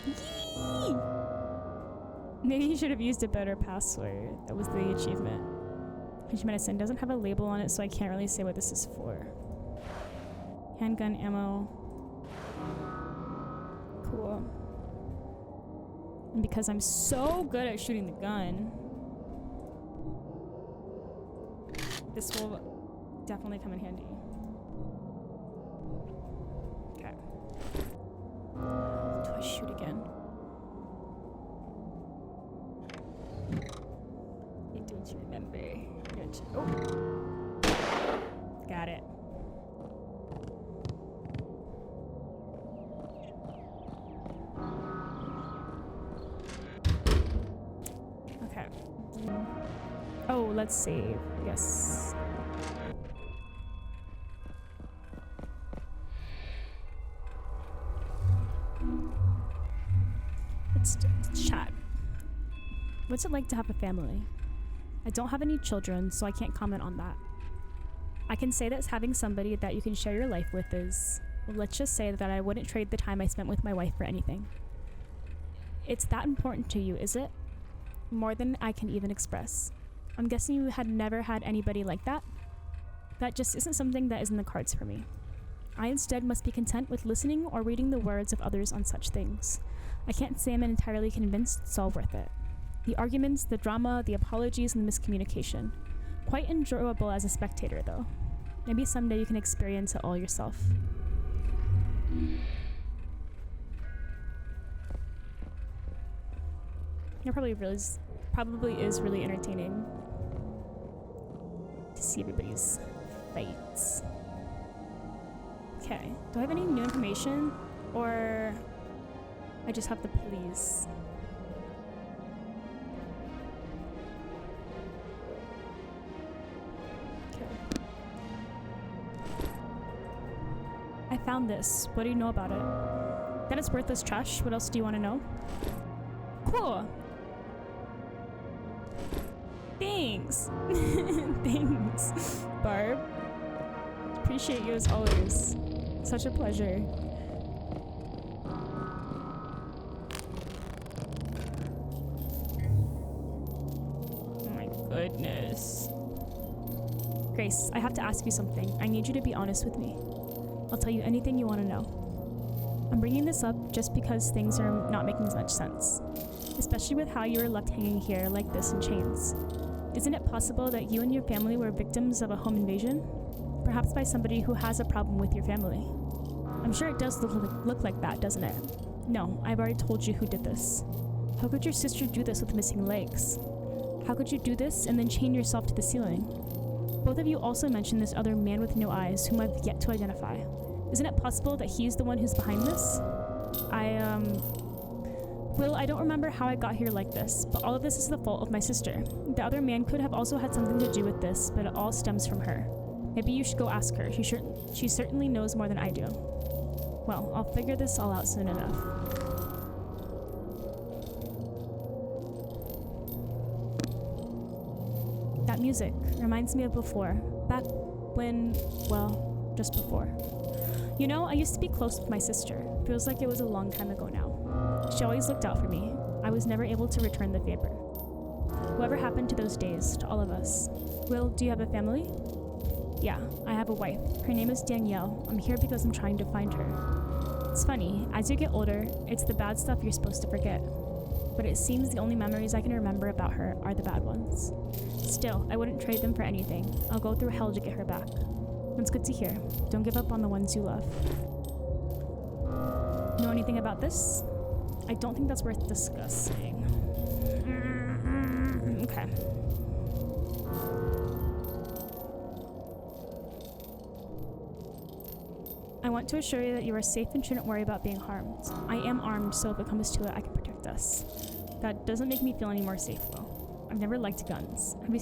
Yee! Maybe you should have used a better password. That was the achievement. Medicine doesn't have a label on it, so I can't really say what this is for. Handgun ammo. Cool. And because I'm so good at shooting the gun, this will definitely come in handy. Okay. Do I shoot again? I don't remember. Oh. Got it. Okay. Oh, let's save. Yes. Let's chat. What's it like to have a family? I don't have any children, so I can't comment on that. I can say that having somebody that you can share your life with is, well, let's just say that I wouldn't trade the time I spent with my wife for anything. It's that important to you, is it? More than I can even express. I'm guessing you had never had anybody like that? That just isn't something that is in the cards for me. I instead must be content with listening or reading the words of others on such things. I can't say I'm entirely convinced it's all worth it. The arguments, the drama, the apologies, and the miscommunication. Quite enjoyable as a spectator, though. Maybe someday you can experience it all yourself. It probably is really entertaining to see everybody's fights. Okay, do I have any new information? Or I just have the police? I found this. What do you know about it? That it's worthless trash. What else do you want to know? Cool. Thanks. Thanks, Barb. Appreciate you as always. Such a pleasure. Oh my goodness. Grace, I have to ask you something. I need you to be honest with me. I'll tell you anything you want to know. I'm bringing this up just because things are not making much sense, especially with how you were left hanging here like this in chains. Isn't it possible that you and your family were victims of a home invasion? Perhaps by somebody who has a problem with your family. I'm sure it does look like that, doesn't it? No, I've already told you who did this. How could your sister do this with missing legs? How could you do this and then chain yourself to the ceiling? Both of you also mentioned this other man with no eyes whom I've yet to identify. Isn't it possible that he's the one who's behind this? Will, I don't remember how I got here like this, but all of this is the fault of my sister. The other man could have also had something to do with this, but it all stems from her. Maybe you should go ask her. She certainly knows more than I do. Well, I'll figure this all out soon enough. That music reminds me of before. Back when, well, just before. You know, I used to be close with my sister. Feels like it was a long time ago now. She always looked out for me. I was never able to return the favor. Whatever happened to those days, to all of us? Will, do you have a family? Yeah, I have a wife. Her name is Danielle. I'm here because I'm trying to find her. It's funny, as you get older, it's the bad stuff you're supposed to forget. But it seems the only memories I can remember about her are the bad ones. Still, I wouldn't trade them for anything. I'll go through hell to get her back. That's good to hear. Don't give up on the ones you love. Know anything about this? I don't think that's worth discussing. Okay. I want to assure you that you are safe and shouldn't worry about being harmed. I am armed, so if it comes to it, I can protect us. That doesn't make me feel any more safe, though. I've never liked guns. Have you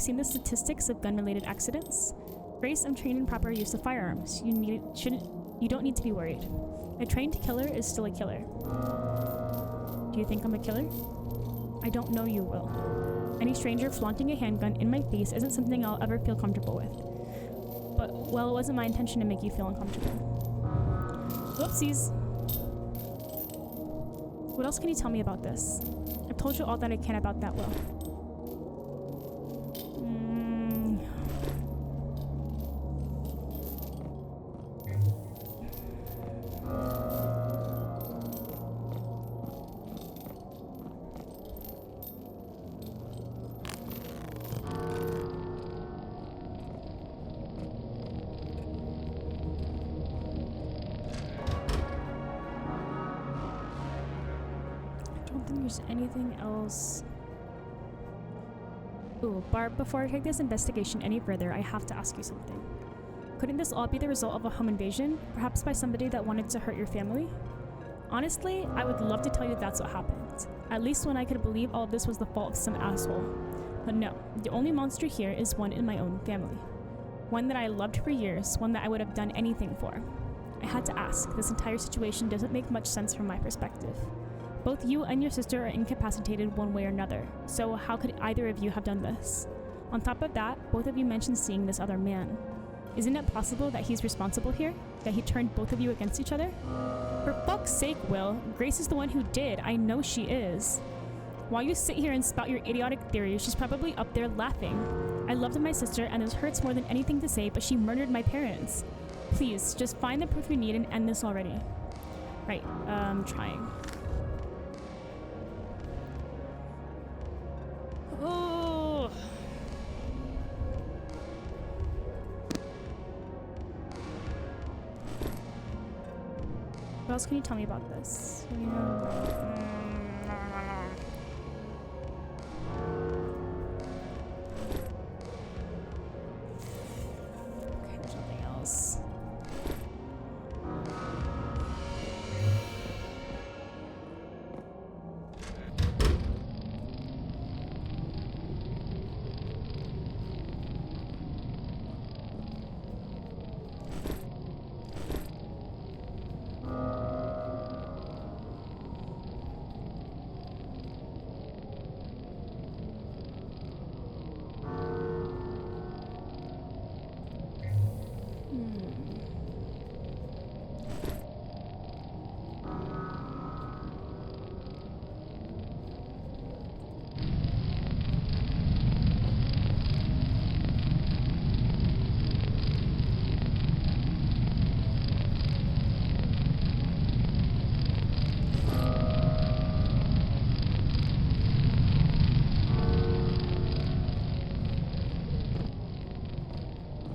seen the statistics of gun-related accidents? Grace, I'm trained in proper use of firearms. You don't need to be worried. A trained killer is still a killer. Do you think I'm a killer? I don't know you, Will. Any stranger flaunting a handgun in my face isn't something I'll ever feel comfortable with. But, well, it wasn't my intention to make you feel uncomfortable. Whoopsies. What else can you tell me about this? I've told you all that I can about that, Will. There's anything else. Ooh, Barb, before I take this investigation any further, I have to ask you something. Couldn't this all be the result of a home invasion? Perhaps by somebody that wanted to hurt your family? Honestly, I would love to tell you that's what happened. At least when I could believe all of this was the fault of some asshole. But no, the only monster here is one in my own family. One that I loved for years, one that I would have done anything for. I had to ask. This entire situation doesn't make much sense from my perspective. Both you and your sister are incapacitated one way or another, so how could either of you have done this? On top of that, both of you mentioned seeing this other man. Isn't it possible that he's responsible here? That he turned both of you against each other? For fuck's sake, Will, Grace is the one who did. I know she is. While you sit here and spout your idiotic theories, she's probably up there laughing. I loved my sister, and this hurts more than anything to say, but she murdered my parents. Please, just find the proof you need and end this already. Right, trying. Oh. What else can you tell me about this? What do you know? Okay, there's nothing else.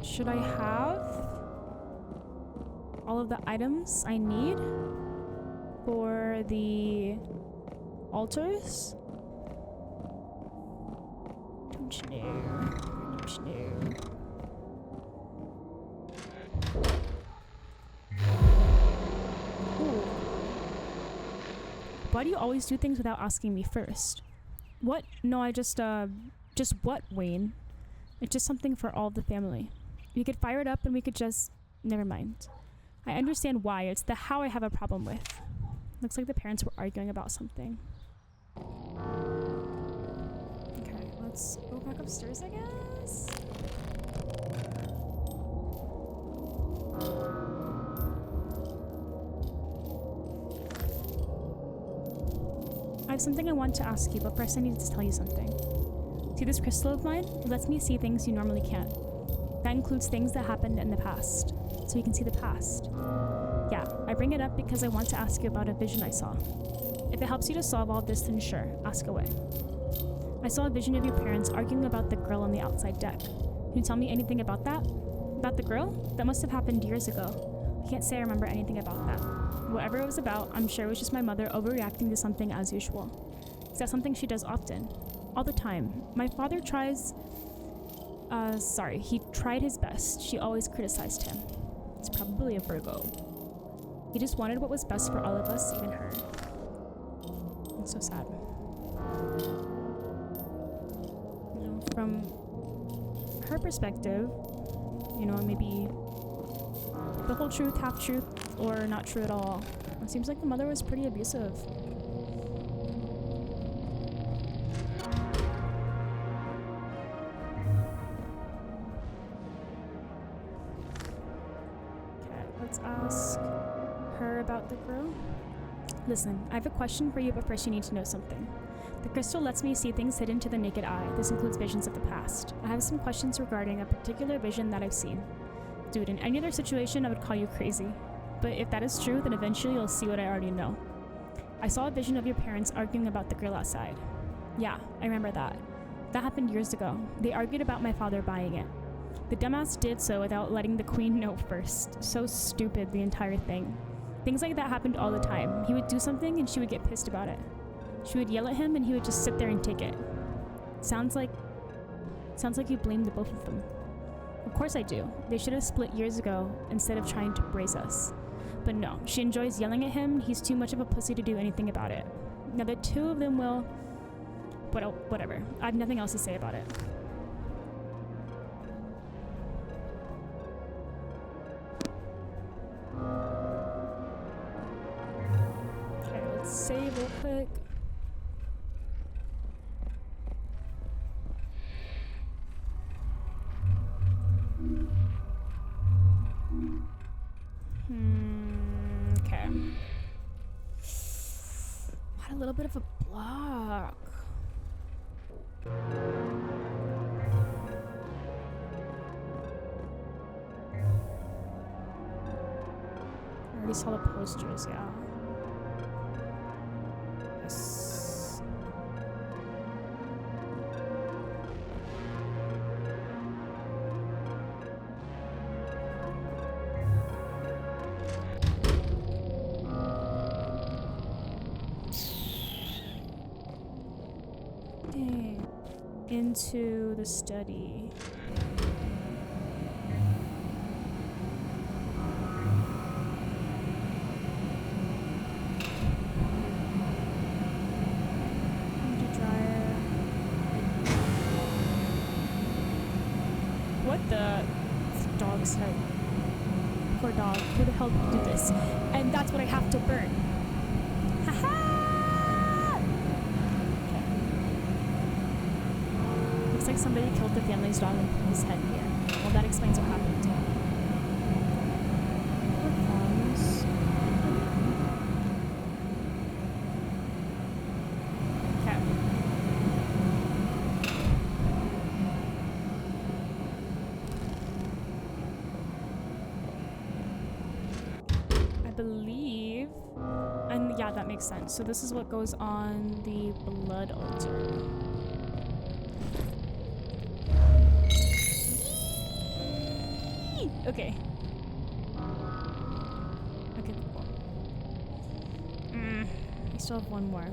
Should I have all of the items I need for the altars? Don't you know? Don't you know? Ooh. Why do you always do things without asking me first? What? No, I just what, Wayne? It's just something for all of the family. We could fire it up and we could just... Never mind. I understand why. It's the how I have a problem with. Looks like the parents were arguing about something. Okay, let's go back upstairs, I guess? I have something I want to ask you, but first I need to tell you something. See this crystal of mine? It lets me see things you normally can't. That includes things that happened in the past, so you can see the past. Yeah, I bring it up because I want to ask you about a vision I saw. If it helps you to solve all this, then sure, ask away. I saw a vision of your parents arguing about the girl on the outside deck. Can you tell me anything about that? About the girl? That must have happened years ago. I can't say I remember anything about that. Whatever it was about, I'm sure it was just my mother overreacting to something as usual. Is that something she does often? All the time. My father he tried his best. She always criticized him. It's probably a Virgo. He just wanted what was best for all of us, even her. It's so sad. You know, from her perspective, you know, maybe the whole truth, half truth, or not true at all. It seems like the mother was pretty abusive. Let's ask her about the girl. Listen, I have a question for you, but first you need to know something. The crystal lets me see things hidden to the naked eye. This includes visions of the past. I have some questions regarding a particular vision that I've seen. Dude, in any other situation, I would call you crazy. But if that is true, then eventually you'll see what I already know. I saw a vision of your parents arguing about the girl outside. Yeah, I remember that. That happened years ago. They argued about my father buying it. The dumbass did so without letting the queen know first. So stupid, the entire thing. Things like that happened all the time. He would do something and she would get pissed about it. She would yell at him and he would just sit there and take it. Sounds like you blamed the both of them. Of course I do. They should have split years ago instead of trying to brace us. But no, she enjoys yelling at him. He's too much of a pussy to do anything about it. Now the two of them will... But whatever. I have nothing else to say about it. Okay, let's save real quick. Okay. Had a little bit of a block. I already saw the posters, yeah. Yes. Dang. Into the study. What the dog said? Poor dog. Who the hell did this? And that's what I have to burn. Haha! Okay. Looks like somebody killed the family's dog and put his head here. Well, that explains what happened. Poor farms. Okay. Believe, and yeah, that makes sense. So this is what goes on the blood altar. Okay. Okay, cool. I still have one more.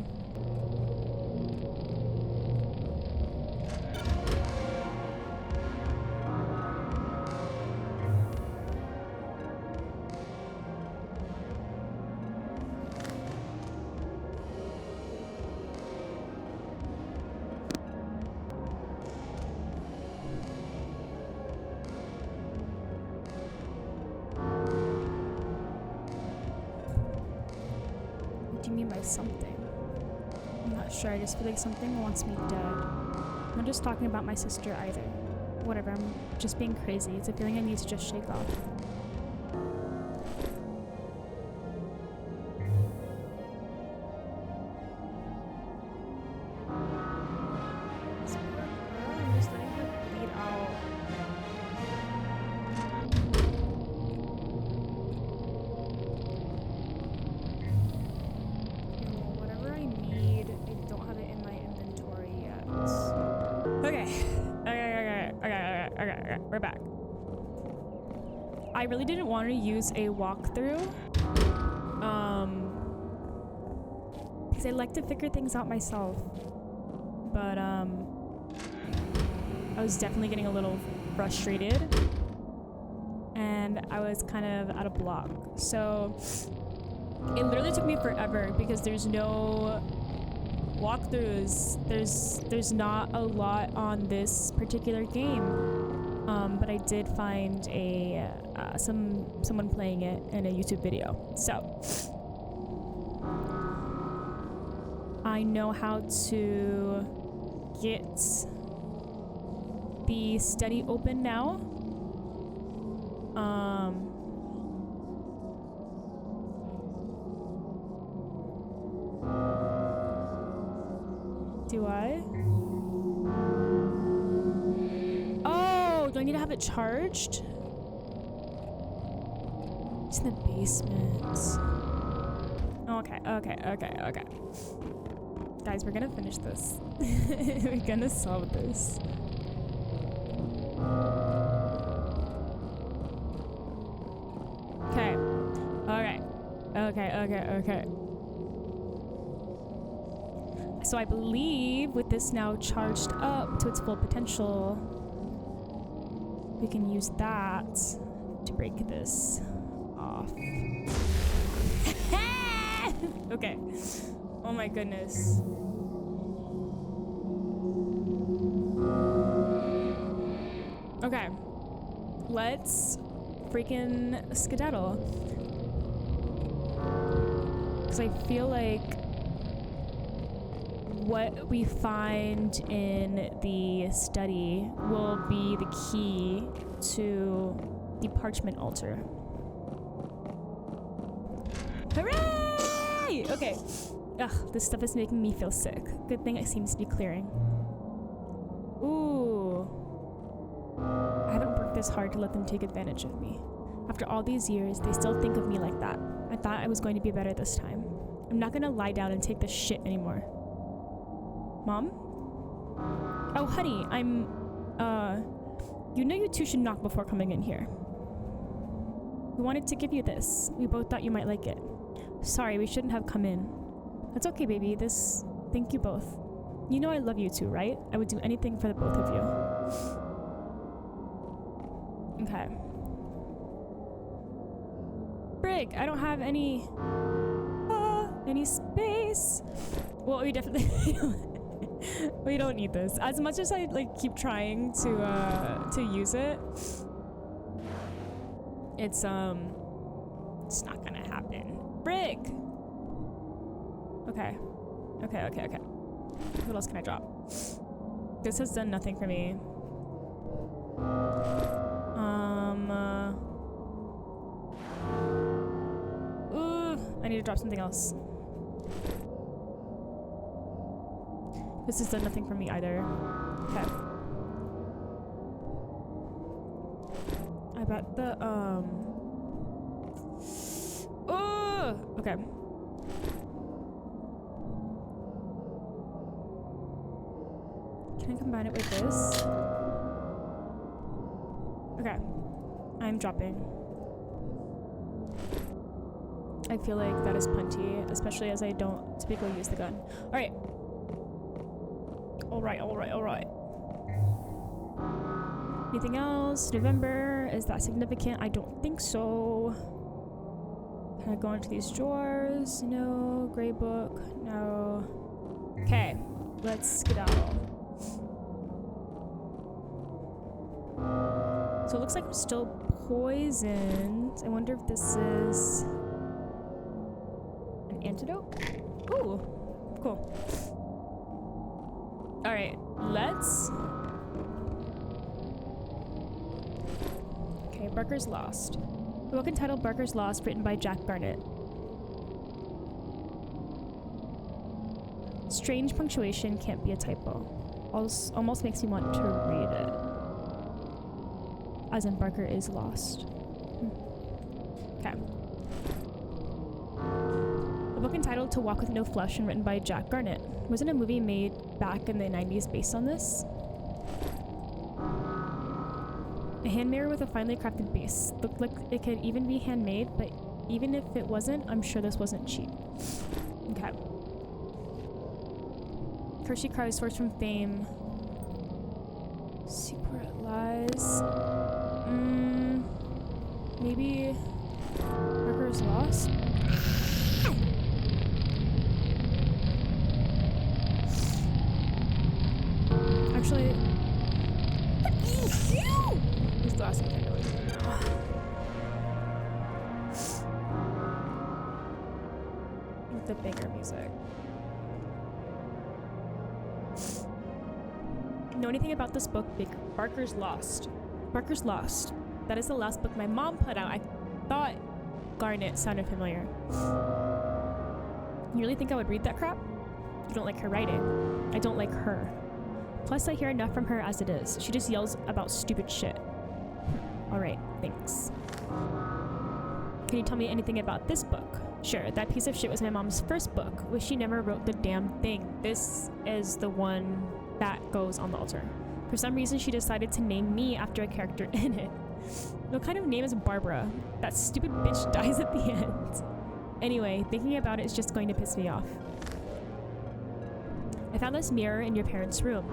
What do you mean by something? I'm not sure. I just feel like something wants me dead. I'm not just talking about my sister either. Whatever, I'm just being crazy. It's a feeling I need to just shake off. So, I'm just letting her bleed out. Whatever I need, I don't have it in my inventory yet. Okay. Okay. We're back. I really didn't want to use a walkthrough. Because I like to figure things out myself. But, I was definitely getting a little frustrated. And I was kind of out of block. So, it literally took me forever because there's no walkthroughs. There's not a lot on this particular game. But I did find a someone playing it in a YouTube video. So I know how to get the study open now. Do I? Oh, do I need to have it charged? It's in the basement. Okay. Guys, we're gonna finish this. We're gonna solve this. Okay. So I believe with this now charged up to its full potential, we can use that to break this off. Okay. Oh my goodness. Okay. Let's freaking skedaddle. Because I feel like what we find in the study will be the key to the parchment altar. Hooray! Okay. Ugh, this stuff is making me feel sick. Good thing it seems to be clearing. Ooh. I haven't worked this hard to let them take advantage of me. After all these years, they still think of me like that. I thought I was going to be better this time. I'm not gonna lie down and take this shit anymore. Mom? Oh, honey, you know you two should knock before coming in here. We wanted to give you this. We both thought you might like it. Sorry, we shouldn't have come in. That's okay, baby. Thank you both. You know I love you two, right? I would do anything for the both of you. Okay. Brig, I don't have any space. Well, we definitely we don't need this. As much as I keep trying to use it, it's not gonna happen. Brig. Okay. What else can I drop? This has done nothing for me. I need to drop something else. This has done nothing for me either. Okay. I bet the okay. Can I combine it with this? Okay. I'm dropping. I feel like that is plenty, especially as I don't typically use the gun. Alright. Alright. Anything else? November, is that significant? I don't think so. Can I go into these drawers? No. Gray book? No. Okay, let's skedaddle. So it looks like I'm still poisoned. I wonder if this is an antidote? Ooh, cool. Alright, let's... Okay, Barker's Lost. The book entitled Barker's Lost, written by Jack Garnett. Strange punctuation, can't be a typo. Almost makes me want to read it. As in Barker is lost. Okay. A book entitled To Walk With No Flesh and written by Jack Garnett. Wasn't a movie made back in the 90s based on this? A hand mirror with a finely crafted base. Looked like it could even be handmade, but even if it wasn't, I'm sure this wasn't cheap. Okay. Hershey cries source from fame. Secret lies. Maybe Barker's Lost? Actually, he's the last thing I know. With the bigger music. Know anything about this book? Barker's Lost. Barker's Lost. That is the last book my mom put out. I thought Garnett sounded familiar. You really think I would read that crap? You don't like her writing. I don't like her. Plus, I hear enough from her as it is. She just yells about stupid shit. Alright, thanks. Can you tell me anything about this book? Sure, that piece of shit was my mom's first book. Wish she never wrote the damn thing. This is the one that goes on the altar. For some reason, she decided to name me after a character in it. What kind of name is Barbara? That stupid bitch dies at the end. Anyway, thinking about it is just going to piss me off. I found this mirror in your parents' room.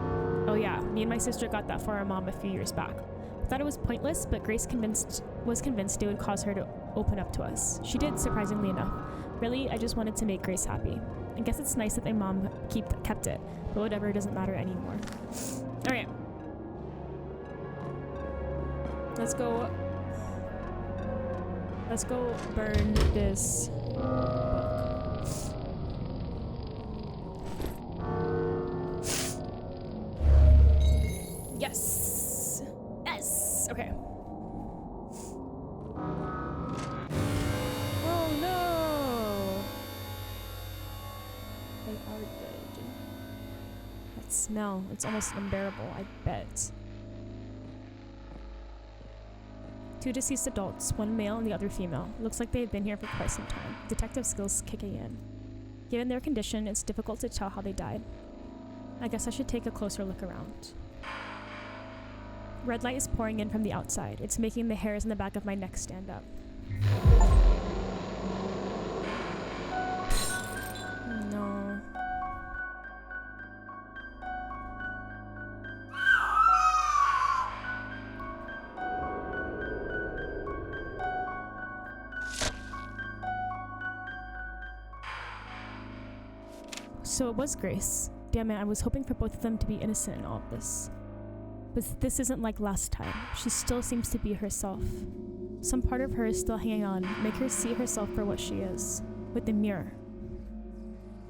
Oh yeah, me and my sister got that for our mom a few years back. I thought it was pointless, but Grace was convinced it would cause her to open up to us. She did, surprisingly enough. Really, I just wanted to make Grace happy. I guess it's nice that my mom kept it, but whatever, it doesn't matter anymore. Alright. Let's go burn this book. Yes! Yes! Okay. Oh no! They are dead. That smell, it's almost unbearable, I bet. Two deceased adults, one male and the other female. Looks like they've been here for quite some time. Detective skills kicking in. Given their condition, it's difficult to tell how they died. I guess I should take a closer look around. Red light is pouring in from the outside. It's making the hairs in the back of my neck stand up. No. So it was Grace. Damn it, I was hoping for both of them to be innocent in all of this. But this isn't like last time. She still seems to be herself. Some part of her is still hanging on. Make her see herself for what she is. With the mirror.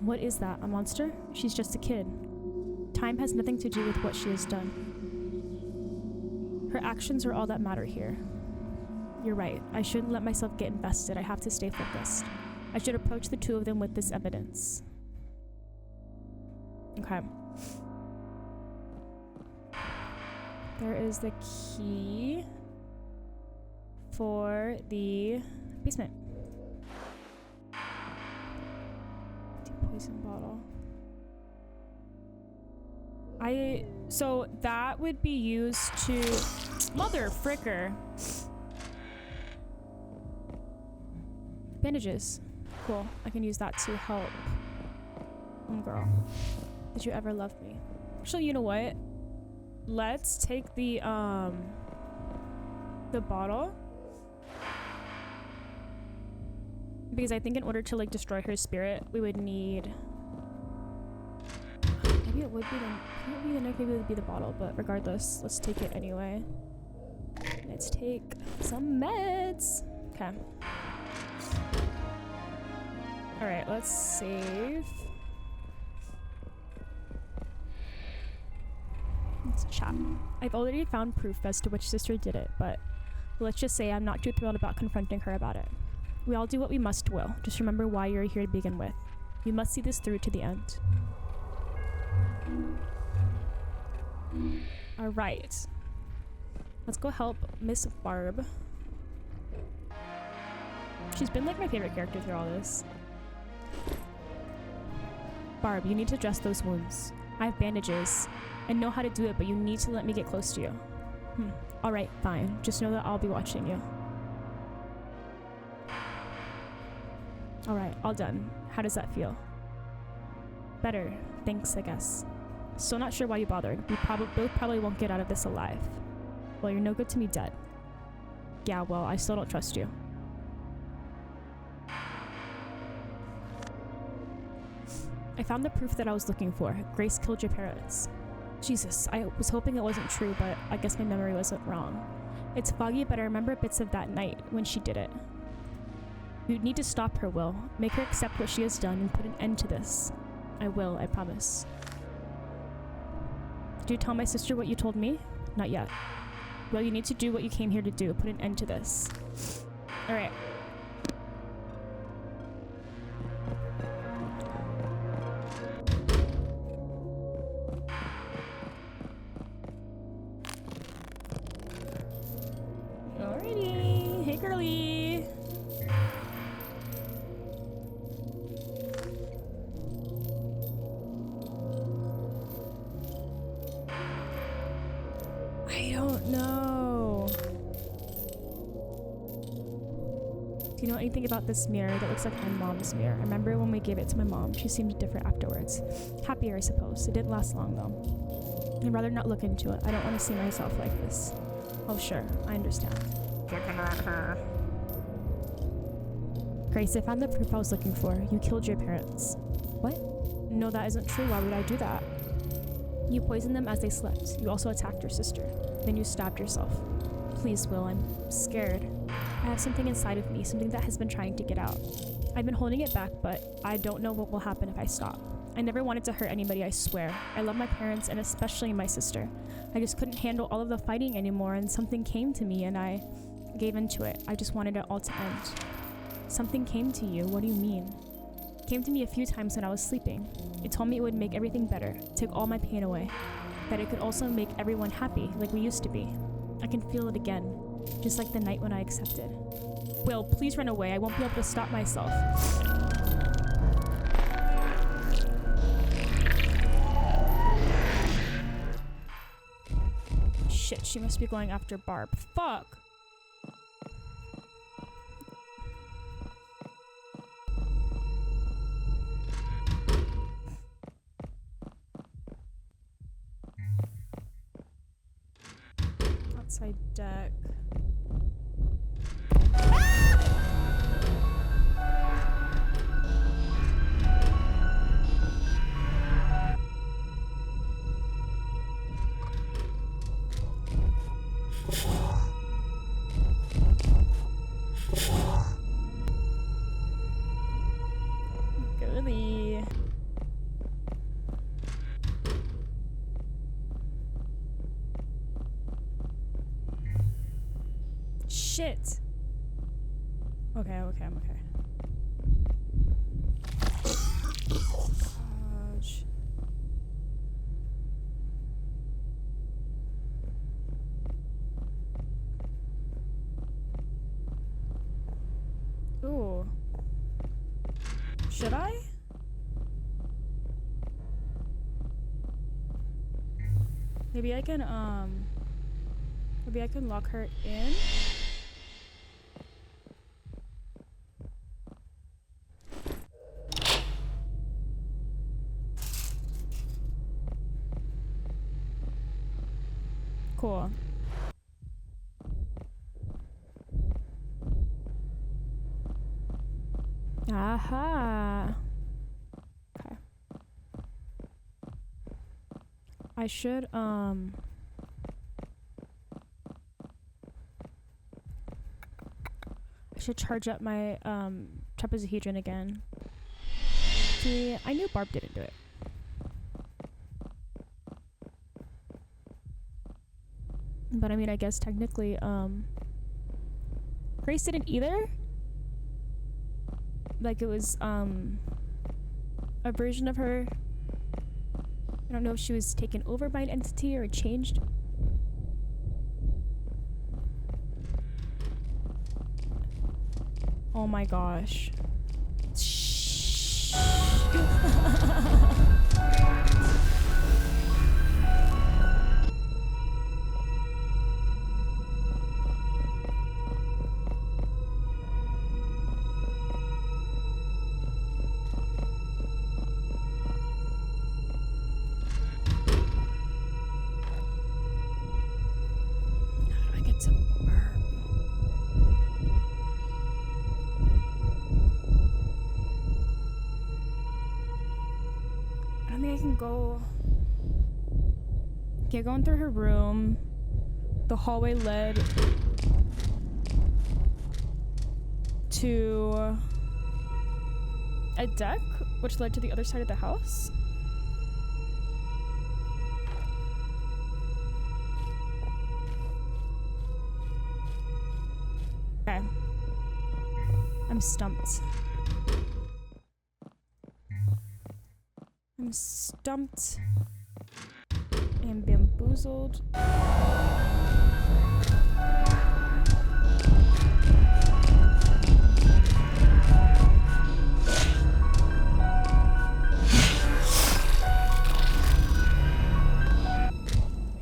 What is that? A monster? She's just a kid. Time has nothing to do with what she has done. Her actions are all that matter here. You're right. I shouldn't let myself get invested. I have to stay focused. I should approach the two of them with this evidence. Okay. There is the key for the basement. Poison bottle. So that would be used to... Mother fricker. Bandages. Cool. I can use that to help. Girl. Did you ever love me? Actually, you know what? Let's take the bottle. Because I think in order to like destroy her spirit, we would need... Maybe it would be the knife, maybe it would be the bottle, but regardless, let's take it anyway. Let's take some meds. Okay. Alright, let's save. Let's chat. I've already found proof as to which sister did it, but let's just say I'm not too thrilled about confronting her about it. We all do what we must, Will. Just remember why you're here to begin with. You must see this through to the end. Alright. Let's go help Miss Barb. She's been like my favorite character through all this. Barb, you need to dress those wounds. I have bandages. I know how to do it, but you need to let me get close to you. Alright, fine. Just know that I'll be watching you. Alright, all done. How does that feel? Better. Thanks, I guess. Still not sure why you bothered. We both probably won't get out of this alive. Well, you're no good to me dead. Yeah, well, I still don't trust you. I found the proof that I was looking for. Grace killed your parents. Jesus, I was hoping it wasn't true, but I guess my memory wasn't wrong. It's foggy, but I remember bits of that night when she did it. You need to stop her, Will. Make her accept what she has done and put an end to this. I will, I promise. Did you tell my sister what you told me? Not yet. Well, you need to do what you came here to do. Put an end to this. Alright. Alrighty. Hey, girly. I don't know. Do you know anything about this mirror that looks like my mom's mirror? I remember when we gave it to my mom, she seemed different afterwards. Happier, I suppose. It didn't last long, though. I'd rather not look into it. I don't want to see myself like this. Oh, sure. I understand. Grace, I found the proof I was looking for. You killed your parents. What? No, that isn't true. Why would I do that? You poisoned them as they slept. You also attacked your sister. Then you stabbed yourself. Please, Will, I'm scared. I have something inside of me, something that has been trying to get out. I've been holding it back, but I don't know what will happen if I stop. I never wanted to hurt anybody, I swear. I love my parents, and especially my sister. I just couldn't handle all of the fighting anymore, and something came to me, and I gave into it. I just wanted it all to end. Something came to you? What do you mean? It came to me a few times when I was sleeping. It told me it would make everything better, take all my pain away. That it could also make everyone happy, like we used to be. I can feel it again, just like the night when I accepted. Will, please run away. I won't be able to stop myself. Shit, she must be going after Barb. Fuck! Outside deck. Girly. Shit. Okay, I'm okay. Fudge. Ooh. Should I? Maybe I can lock her in. Cool. Aha. Okay. I should charge up my trapezohedron again. See, I knew Barb didn't do it. But I mean, I guess technically Grace didn't either. Like it was a version of her. I don't know if she was taken over by an entity or changed. Oh my gosh. Shh. Okay, going through her room. The hallway led to a deck, which led to the other side of the house. Okay. I'm stumped. I'm stumped and bamboozled. I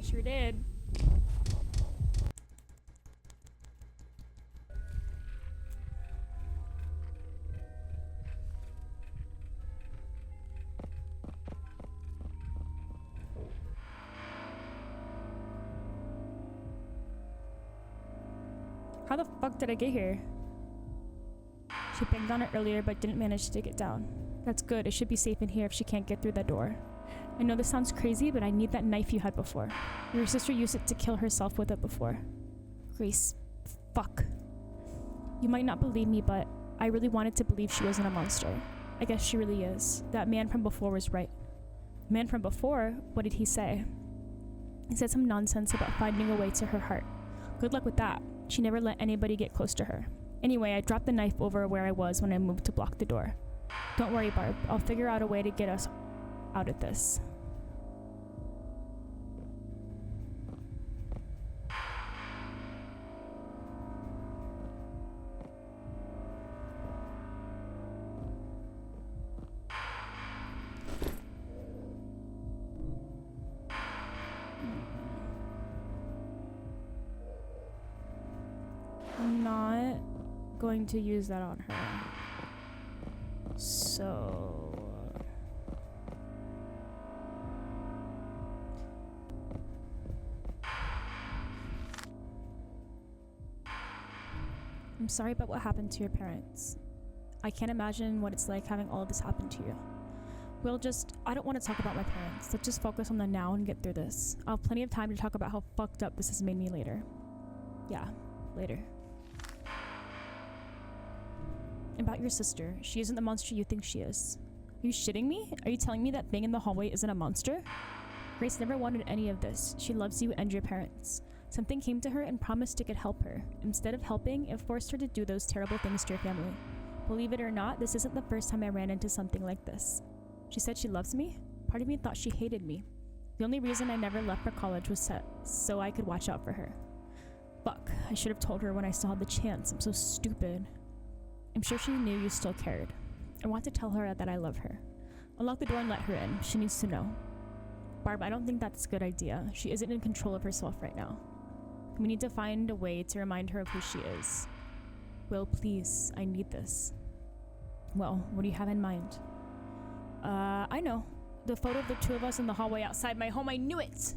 sure did. How the fuck did I get here? She banged on it earlier but didn't manage to take it down. That's good. It should be safe in here if she can't get through that door. I know this sounds crazy, but I need that knife you had before. Your sister used it to kill herself with it before. Grace. Fuck. You might not believe me, but I really wanted to believe she wasn't a monster. I guess she really is. That man from before was right. The man from before? What did he say? He said some nonsense about finding a way to her heart. Good luck with that. She never let anybody get close to her. Anyway, I dropped the knife over where I was when I moved to block the door. Don't worry, Barb. I'll figure out a way to get us out of this. I'm not going to use that on her. So... I'm sorry about what happened to your parents. I can't imagine what it's like having all of this happen to you. I don't want to talk about my parents. Let's just focus on the now and get through this. I'll have plenty of time to talk about how fucked up this has made me later. Yeah, later. About your sister. She isn't the monster you think she is. Are you shitting me? Are you telling me that thing in the hallway isn't a monster? Grace never wanted any of this. She loves you and your parents. Something came to her and promised it could help her. Instead of helping, it forced her to do those terrible things to your family. Believe it or not, this isn't the first time I ran into something like this. She said she loves me? Part of me thought she hated me. The only reason I never left for college was so I could watch out for her. Fuck, I should have told her when I saw the chance. I'm so stupid. I'm sure she knew you still cared. I want to tell her that I love her. Unlock the door and let her in. She needs to know. Barb, I don't think that's a good idea. She isn't in control of herself right now. We need to find a way to remind her of who she is. Will, please. I need this. Well, what do you have in mind? I know. The photo of the two of us in the hallway outside my home. I knew it!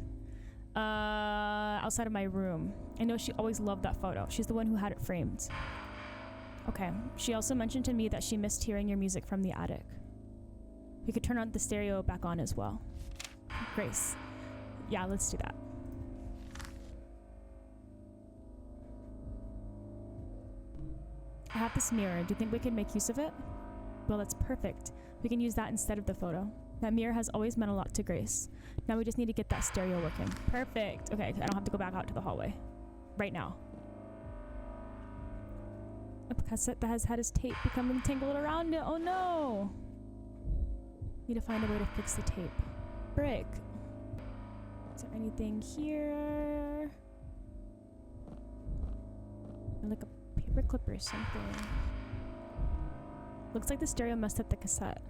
Outside of my room. I know she always loved that photo. She's the one who had it framed. Okay. She also mentioned to me that she missed hearing your music from the attic. We could turn on the stereo back on as well. Grace. Yeah, let's do that. I have this mirror. Do you think we can make use of it? Well, that's perfect. We can use that instead of the photo. That mirror has always meant a lot to Grace. Now we just need to get that stereo working. Perfect. Okay, I don't have to go back out to the hallway. Right now. A cassette that has had his tape become entangled around it. Oh no! Need to find a way to fix the tape. Brick. Is there anything here? Like a paper clip or something. Looks like the stereo messed up the cassette.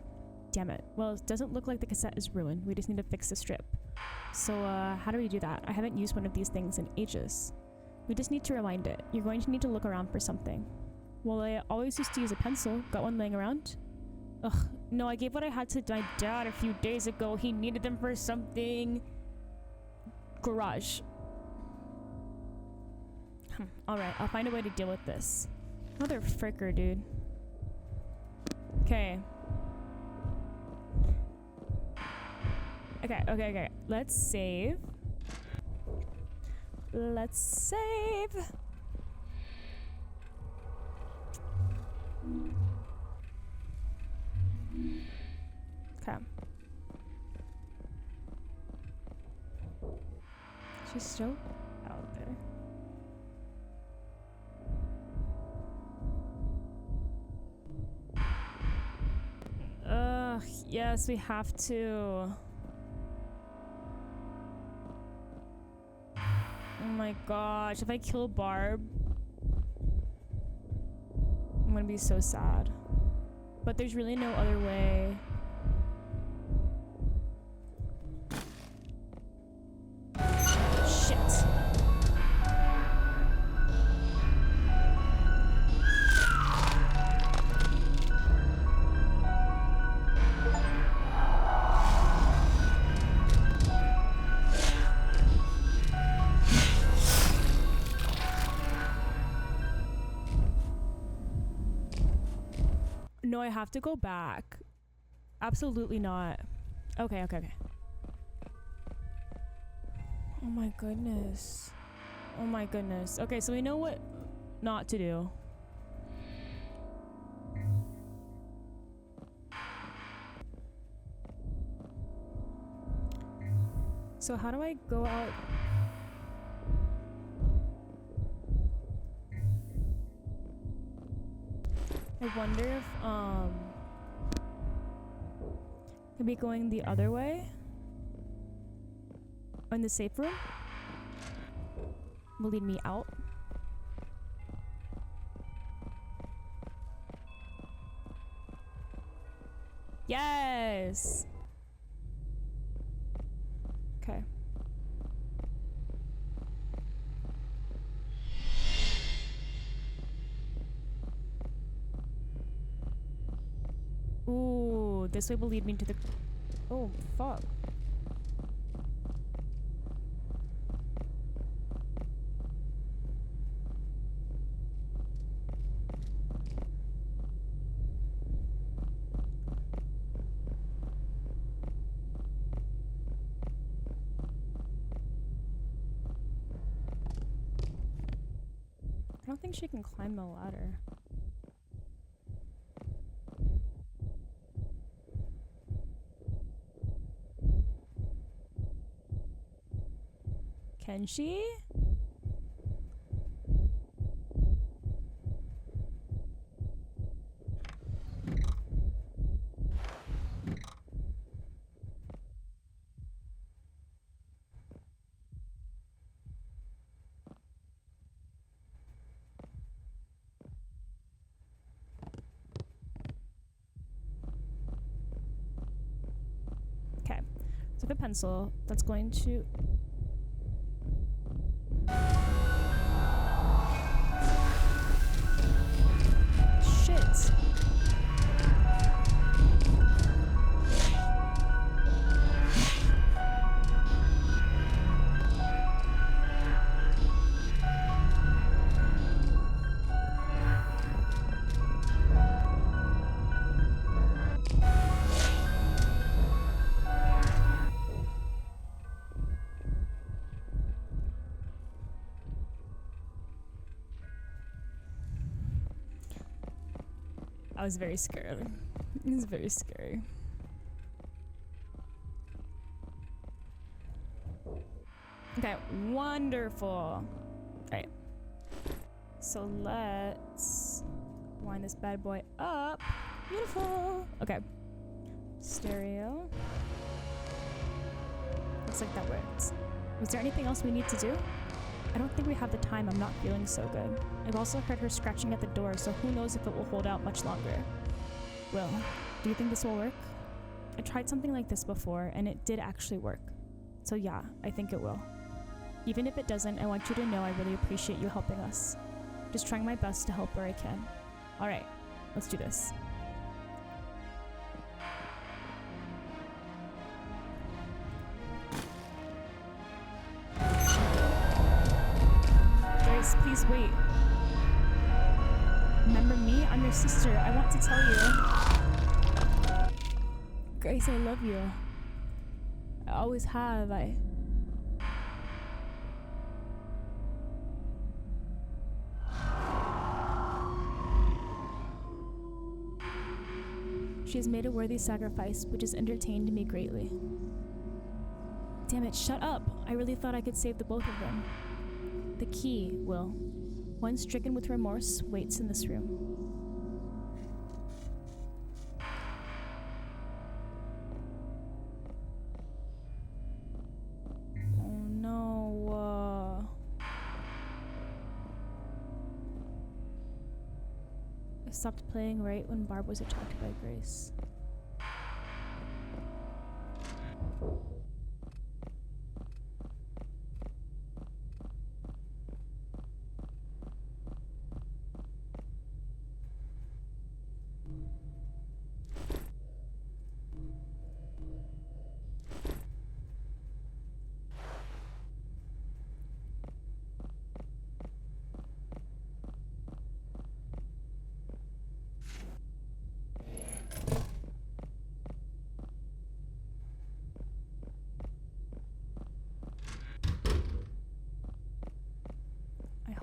Damn it. Well, it doesn't look like the cassette is ruined. We just need to fix the strip. So, how do we do that? I haven't used one of these things in ages. We just need to rewind it. You're going to need to look around for something. Well, I always used to use a pencil. Got one laying around? Ugh, no, I gave what I had to my dad a few days ago. He needed them for something. Garage. Alright, I'll find a way to deal with this. Mother fricker, dude. Okay. Okay. Let's save. Let's save. Okay. She's still out there. Ugh, yes, we have to. Oh my gosh, if I kill Barb, I'm gonna be so sad. But there's really no other way. Shit. No, I have to go back. Absolutely not. Okay. Oh my goodness. Oh my goodness. Okay, so we know what not to do. So how do I go out? I wonder if maybe going the other way in the safe room will lead me out. Yes. Okay. Ooh, this way will lead me to the... Oh, fuck. I don't think she can climb the ladder. Can she? Okay, so the pencil that's going to... Shit. was very scared. It was very scary. Okay, wonderful. Alright. So let's wind this bad boy up. Beautiful. Okay. Stereo. Looks like that works. Was there anything else we need to do? I don't think we have the time. I'm not feeling so good. I've also heard her scratching at the door, so who knows if it will hold out much longer. Will, do you think this will work? I tried something like this before, and it did actually work. So yeah, I think it will. Even if it doesn't, I want you to know I really appreciate you helping us. Just trying my best to help where I can. Alright, let's do this. Grace, please wait. Remember me? I'm your sister. I want to tell you. Grace, I love you. I always have. She has made a worthy sacrifice, which has entertained me greatly. Damn it, shut up! I really thought I could save the both of them. The key, Will. One stricken with remorse waits in this room. Oh no. I stopped playing right when Barb was attacked by Grace.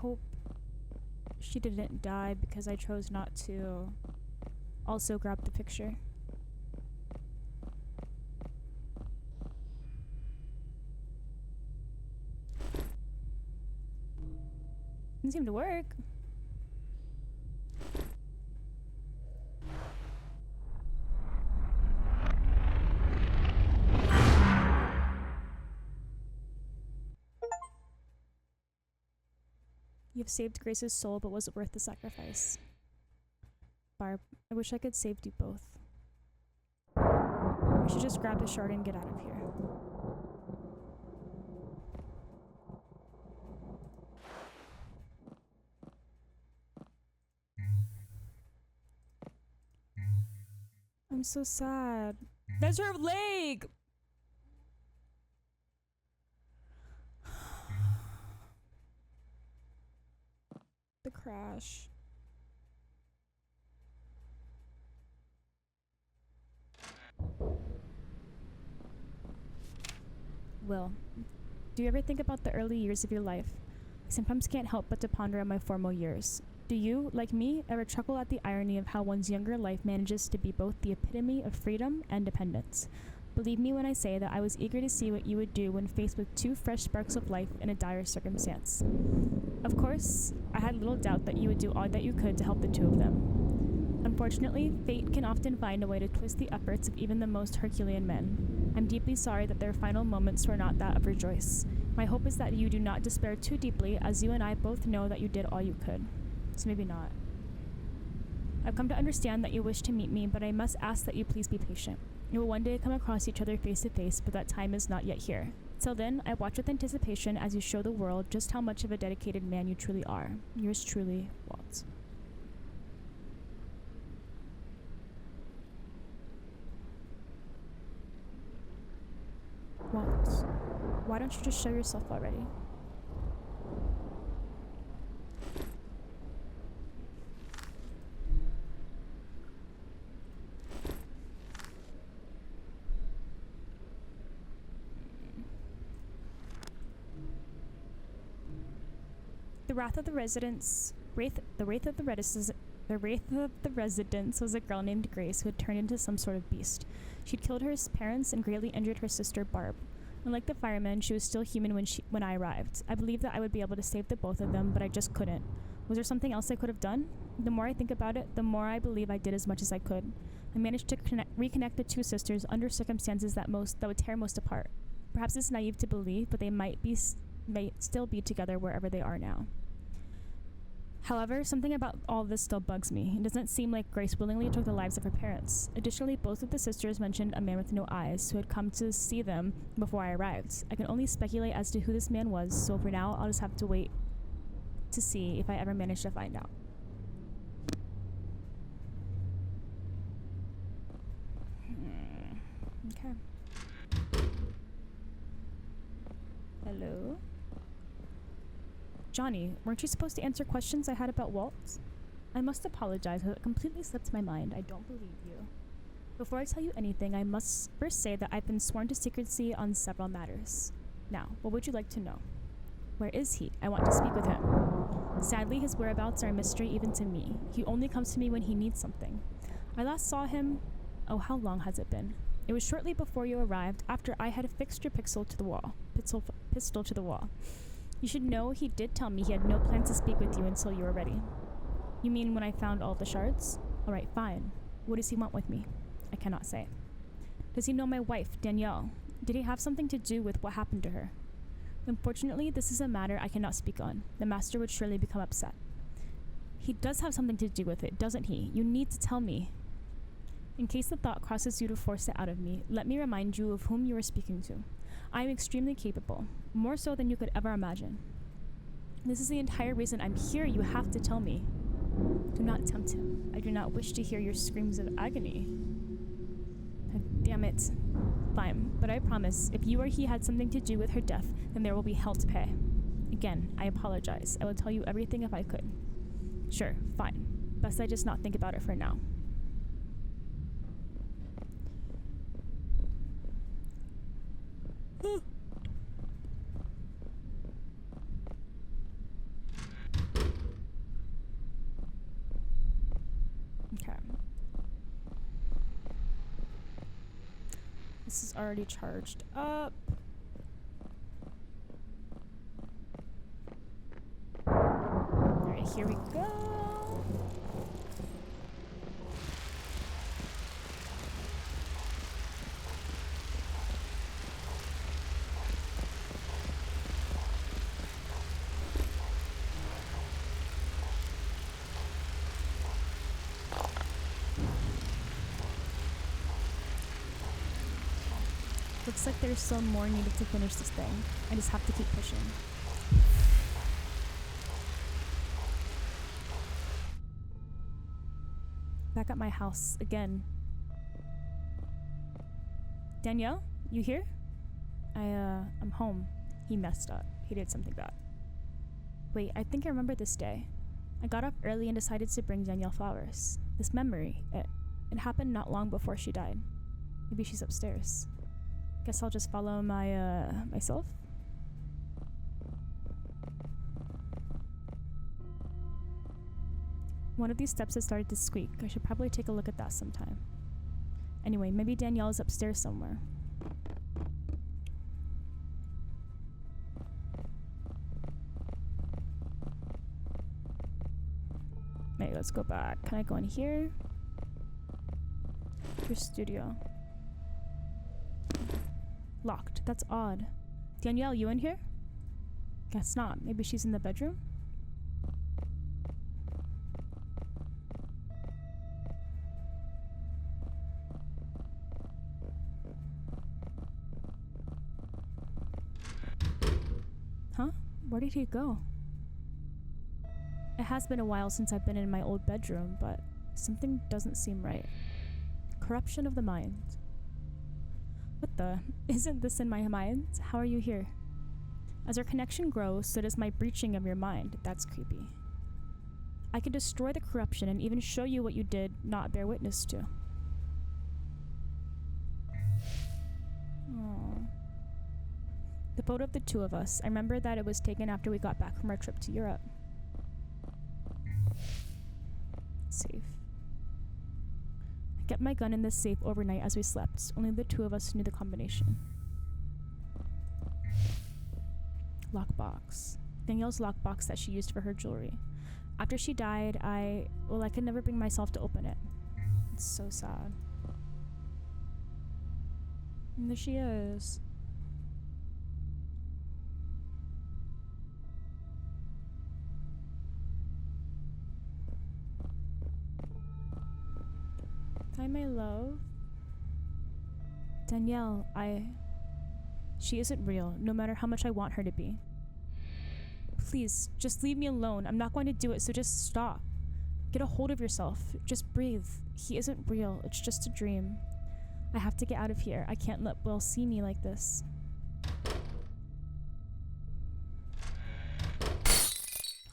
Hope she didn't die because I chose not to also grab the picture. Didn't seem to work. You've saved Grace's soul, but was it worth the sacrifice? Barb, I wish I could save you both. I should just grab the shard and get out of here. I'm so sad. That's her leg! The crash. Will, do you ever think about the early years of your life? I sometimes can't help but to ponder on my formal years. Do you, like me, ever chuckle at the irony of how one's younger life manages to be both the epitome of freedom and dependence? Believe me when I say that I was eager to see what you would do when faced with two fresh sparks of life in a dire circumstance. Of course, I had little doubt that you would do all that you could to help the two of them. Unfortunately, fate can often find a way to twist the efforts of even the most Herculean men. I'm deeply sorry that their final moments were not that of rejoice. My hope is that you do not despair too deeply, as you and I both know that you did all you could. So maybe not. I've come to understand that you wish to meet me, but I must ask that you please be patient. We will one day come across each other face to face, but that time is not yet here. Till then, I watch with anticipation as you show the world just how much of a dedicated man you truly are. Yours truly, Walt. Walt, why don't you just show yourself already? The wrath of the residents, the wraith of the residents The wraith of the residence was a girl named Grace who had turned into some sort of beast. She'd killed her parents and greatly injured her sister Barb. Unlike the firemen, she was still human when I arrived. I believed that I would be able to save the both of them, but I just couldn't. Was there something else I could have done? The more I think about it, the more I believe I did as much as I could. I managed to reconnect the two sisters under circumstances that would tear most apart. Perhaps it's naive to believe, but they might still be together wherever they are now. However, something about all this still bugs me. It doesn't seem like Grace willingly took the lives of her parents. Additionally, both of the sisters mentioned a man with no eyes who had come to see them before I arrived. I can only speculate as to who this man was, so for now, I'll just have to wait to see if I ever manage to find out. Okay. Hello? Johnny, weren't you supposed to answer questions I had about Walt? I must apologize, it completely slipped my mind. I don't believe you. Before I tell you anything, I must first say that I've been sworn to secrecy on several matters. Now, what would you like to know? Where is he? I want to speak with him. Sadly, his whereabouts are a mystery even to me. He only comes to me when he needs something. I last saw him... Oh, how long has it been? It was shortly before you arrived, after I had affixed your pistol to the wall. Pistol to the wall. You should know he did tell me he had no plan to speak with you until you were ready. You mean when I found all the shards? Alright, fine. What does he want with me? I cannot say. Does he know my wife, Danielle? Did he have something to do with what happened to her? Unfortunately, this is a matter I cannot speak on. The master would surely become upset. He does have something to do with it, doesn't he? You need to tell me. In case the thought crosses you to force it out of me, let me remind you of whom you are speaking to. I am extremely capable, more so than you could ever imagine. This is the entire reason I'm here. You have to tell me. Do not tempt him. I do not wish to hear your screams of agony. Damn it. Fine, but I promise, if you or he had something to do with her death, then there will be hell to pay. Again, I apologize. I will tell you everything if I could. Sure, fine. Best I just not think about it for now. Okay. This is already charged up. Alright, here we go. Looks like there's still more needed to finish this thing. I just have to keep pushing. Back at my house again. Danielle, you here? I'm home. He messed up. He did something bad. Wait, I think I remember this day. I got up early and decided to bring Danielle flowers. This memory, it happened not long before she died. Maybe she's upstairs. Guess I'll just follow myself. One of these steps has started to squeak. I should probably take a look at that sometime. Anyway, maybe Danielle is upstairs somewhere. Maybe let's go back. Can I go in here? Your studio. Locked. That's odd. Danielle, you in here? Guess not. Maybe she's in the bedroom? Huh? Where did he go? It has been a while since I've been in my old bedroom, but something doesn't seem right. Corruption of the mind. What the? Isn't this in my mind? How are you here? As our connection grows, so does my breaching of your mind. That's creepy. I can destroy the corruption and even show you what you did not bear witness to. Aww. The photo of the two of us. I remember that it was taken after we got back from our trip to Europe. safe. I kept my gun in this safe overnight as we slept. Only the two of us knew the combination. Lockbox. Danielle's lockbox that she used for her jewelry. After she died, I could never bring myself to open it. It's so sad. And there she is. Hi, my love. Danielle, she isn't real, no matter how much I want her to be. Please, just leave me alone. I'm not going to do it, so just stop. Get a hold of yourself. Just breathe. He isn't real. It's just a dream. I have to get out of here. I can't let Will see me like this.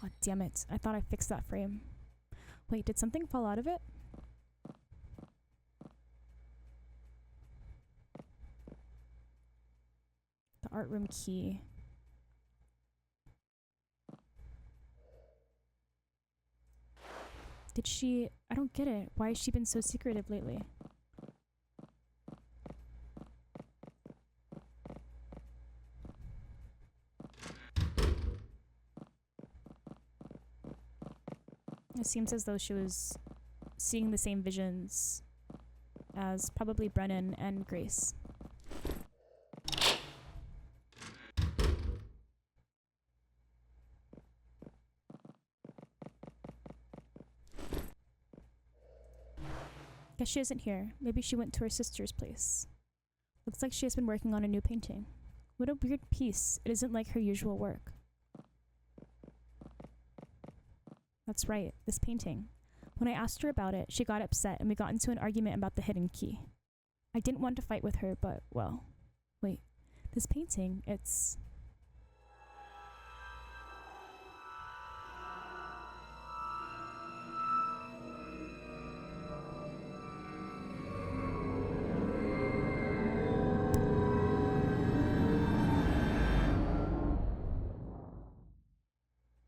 Oh, damn it. I thought I fixed that frame. Wait, did something fall out of it? The art room key. Did she... I don't get it. Why has she been so secretive lately? It seems as though she was seeing the same visions as probably Brennan and Grace. Guess she isn't here. Maybe she went to her sister's place. Looks like she has been working on a new painting. What a weird piece. It isn't like her usual work. That's right, this painting. When I asked her about it, she got upset and we got into an argument about the hidden key. I didn't want to fight with her, but, well, wait. This painting, it's...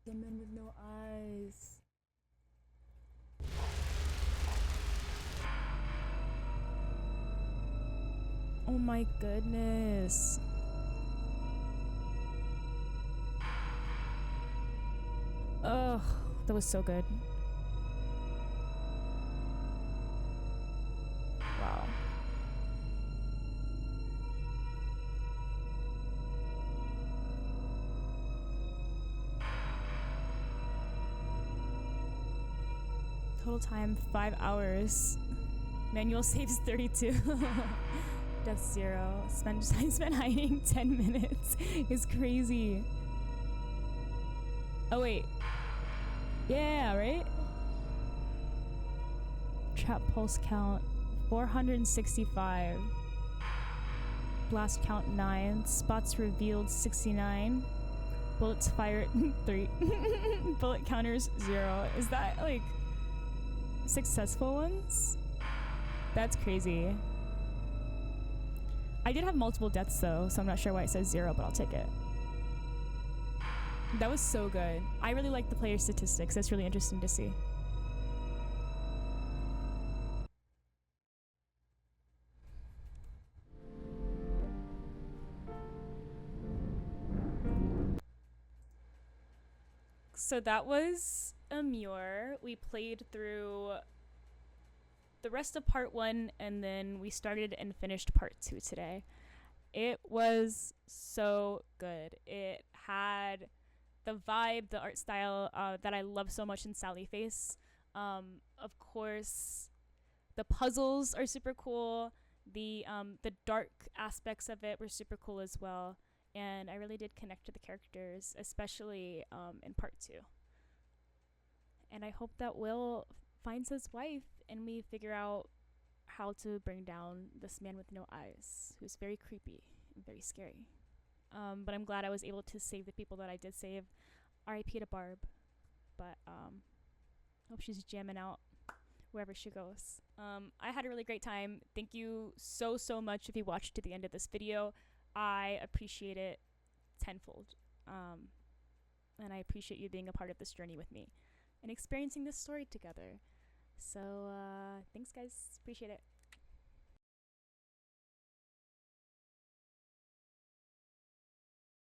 The man with no eyes. Oh my goodness. Ugh, that was so good. Wow. Total time 5 hours. Manual saves 32. Death 0. I spent hiding 10 minutes. It's crazy. Oh wait. Yeah, right? Trap pulse count 465. Blast count 9. Spots revealed 69. Bullets fired 3. Bullet counters 0. Is that like successful ones? That's crazy. I did have multiple deaths though, so I'm not sure why it says 0, but I'll take it. That was so good. I really like the player statistics. That's really interesting to see. So that was Immure. We played through the rest of part 1 and then we started and finished part 2 today. It was so good. It had the vibe, the art style that I love so much in Sally Face. Of course, the puzzles are super cool. The dark aspects of it were super cool as well. And I really did connect to the characters, especially in part 2. And I hope that Will finds his wife and we figure out how to bring down this man with no eyes, who's very creepy and very scary. But I'm glad I was able to save the people that I did save. R.I.P. to Barb. But hope she's jamming out wherever she goes. I had a really great time. Thank you so much if you watched to the end of this video. I appreciate it tenfold. And I appreciate you being a part of this journey with me and experiencing this story together. So thanks guys, appreciate it.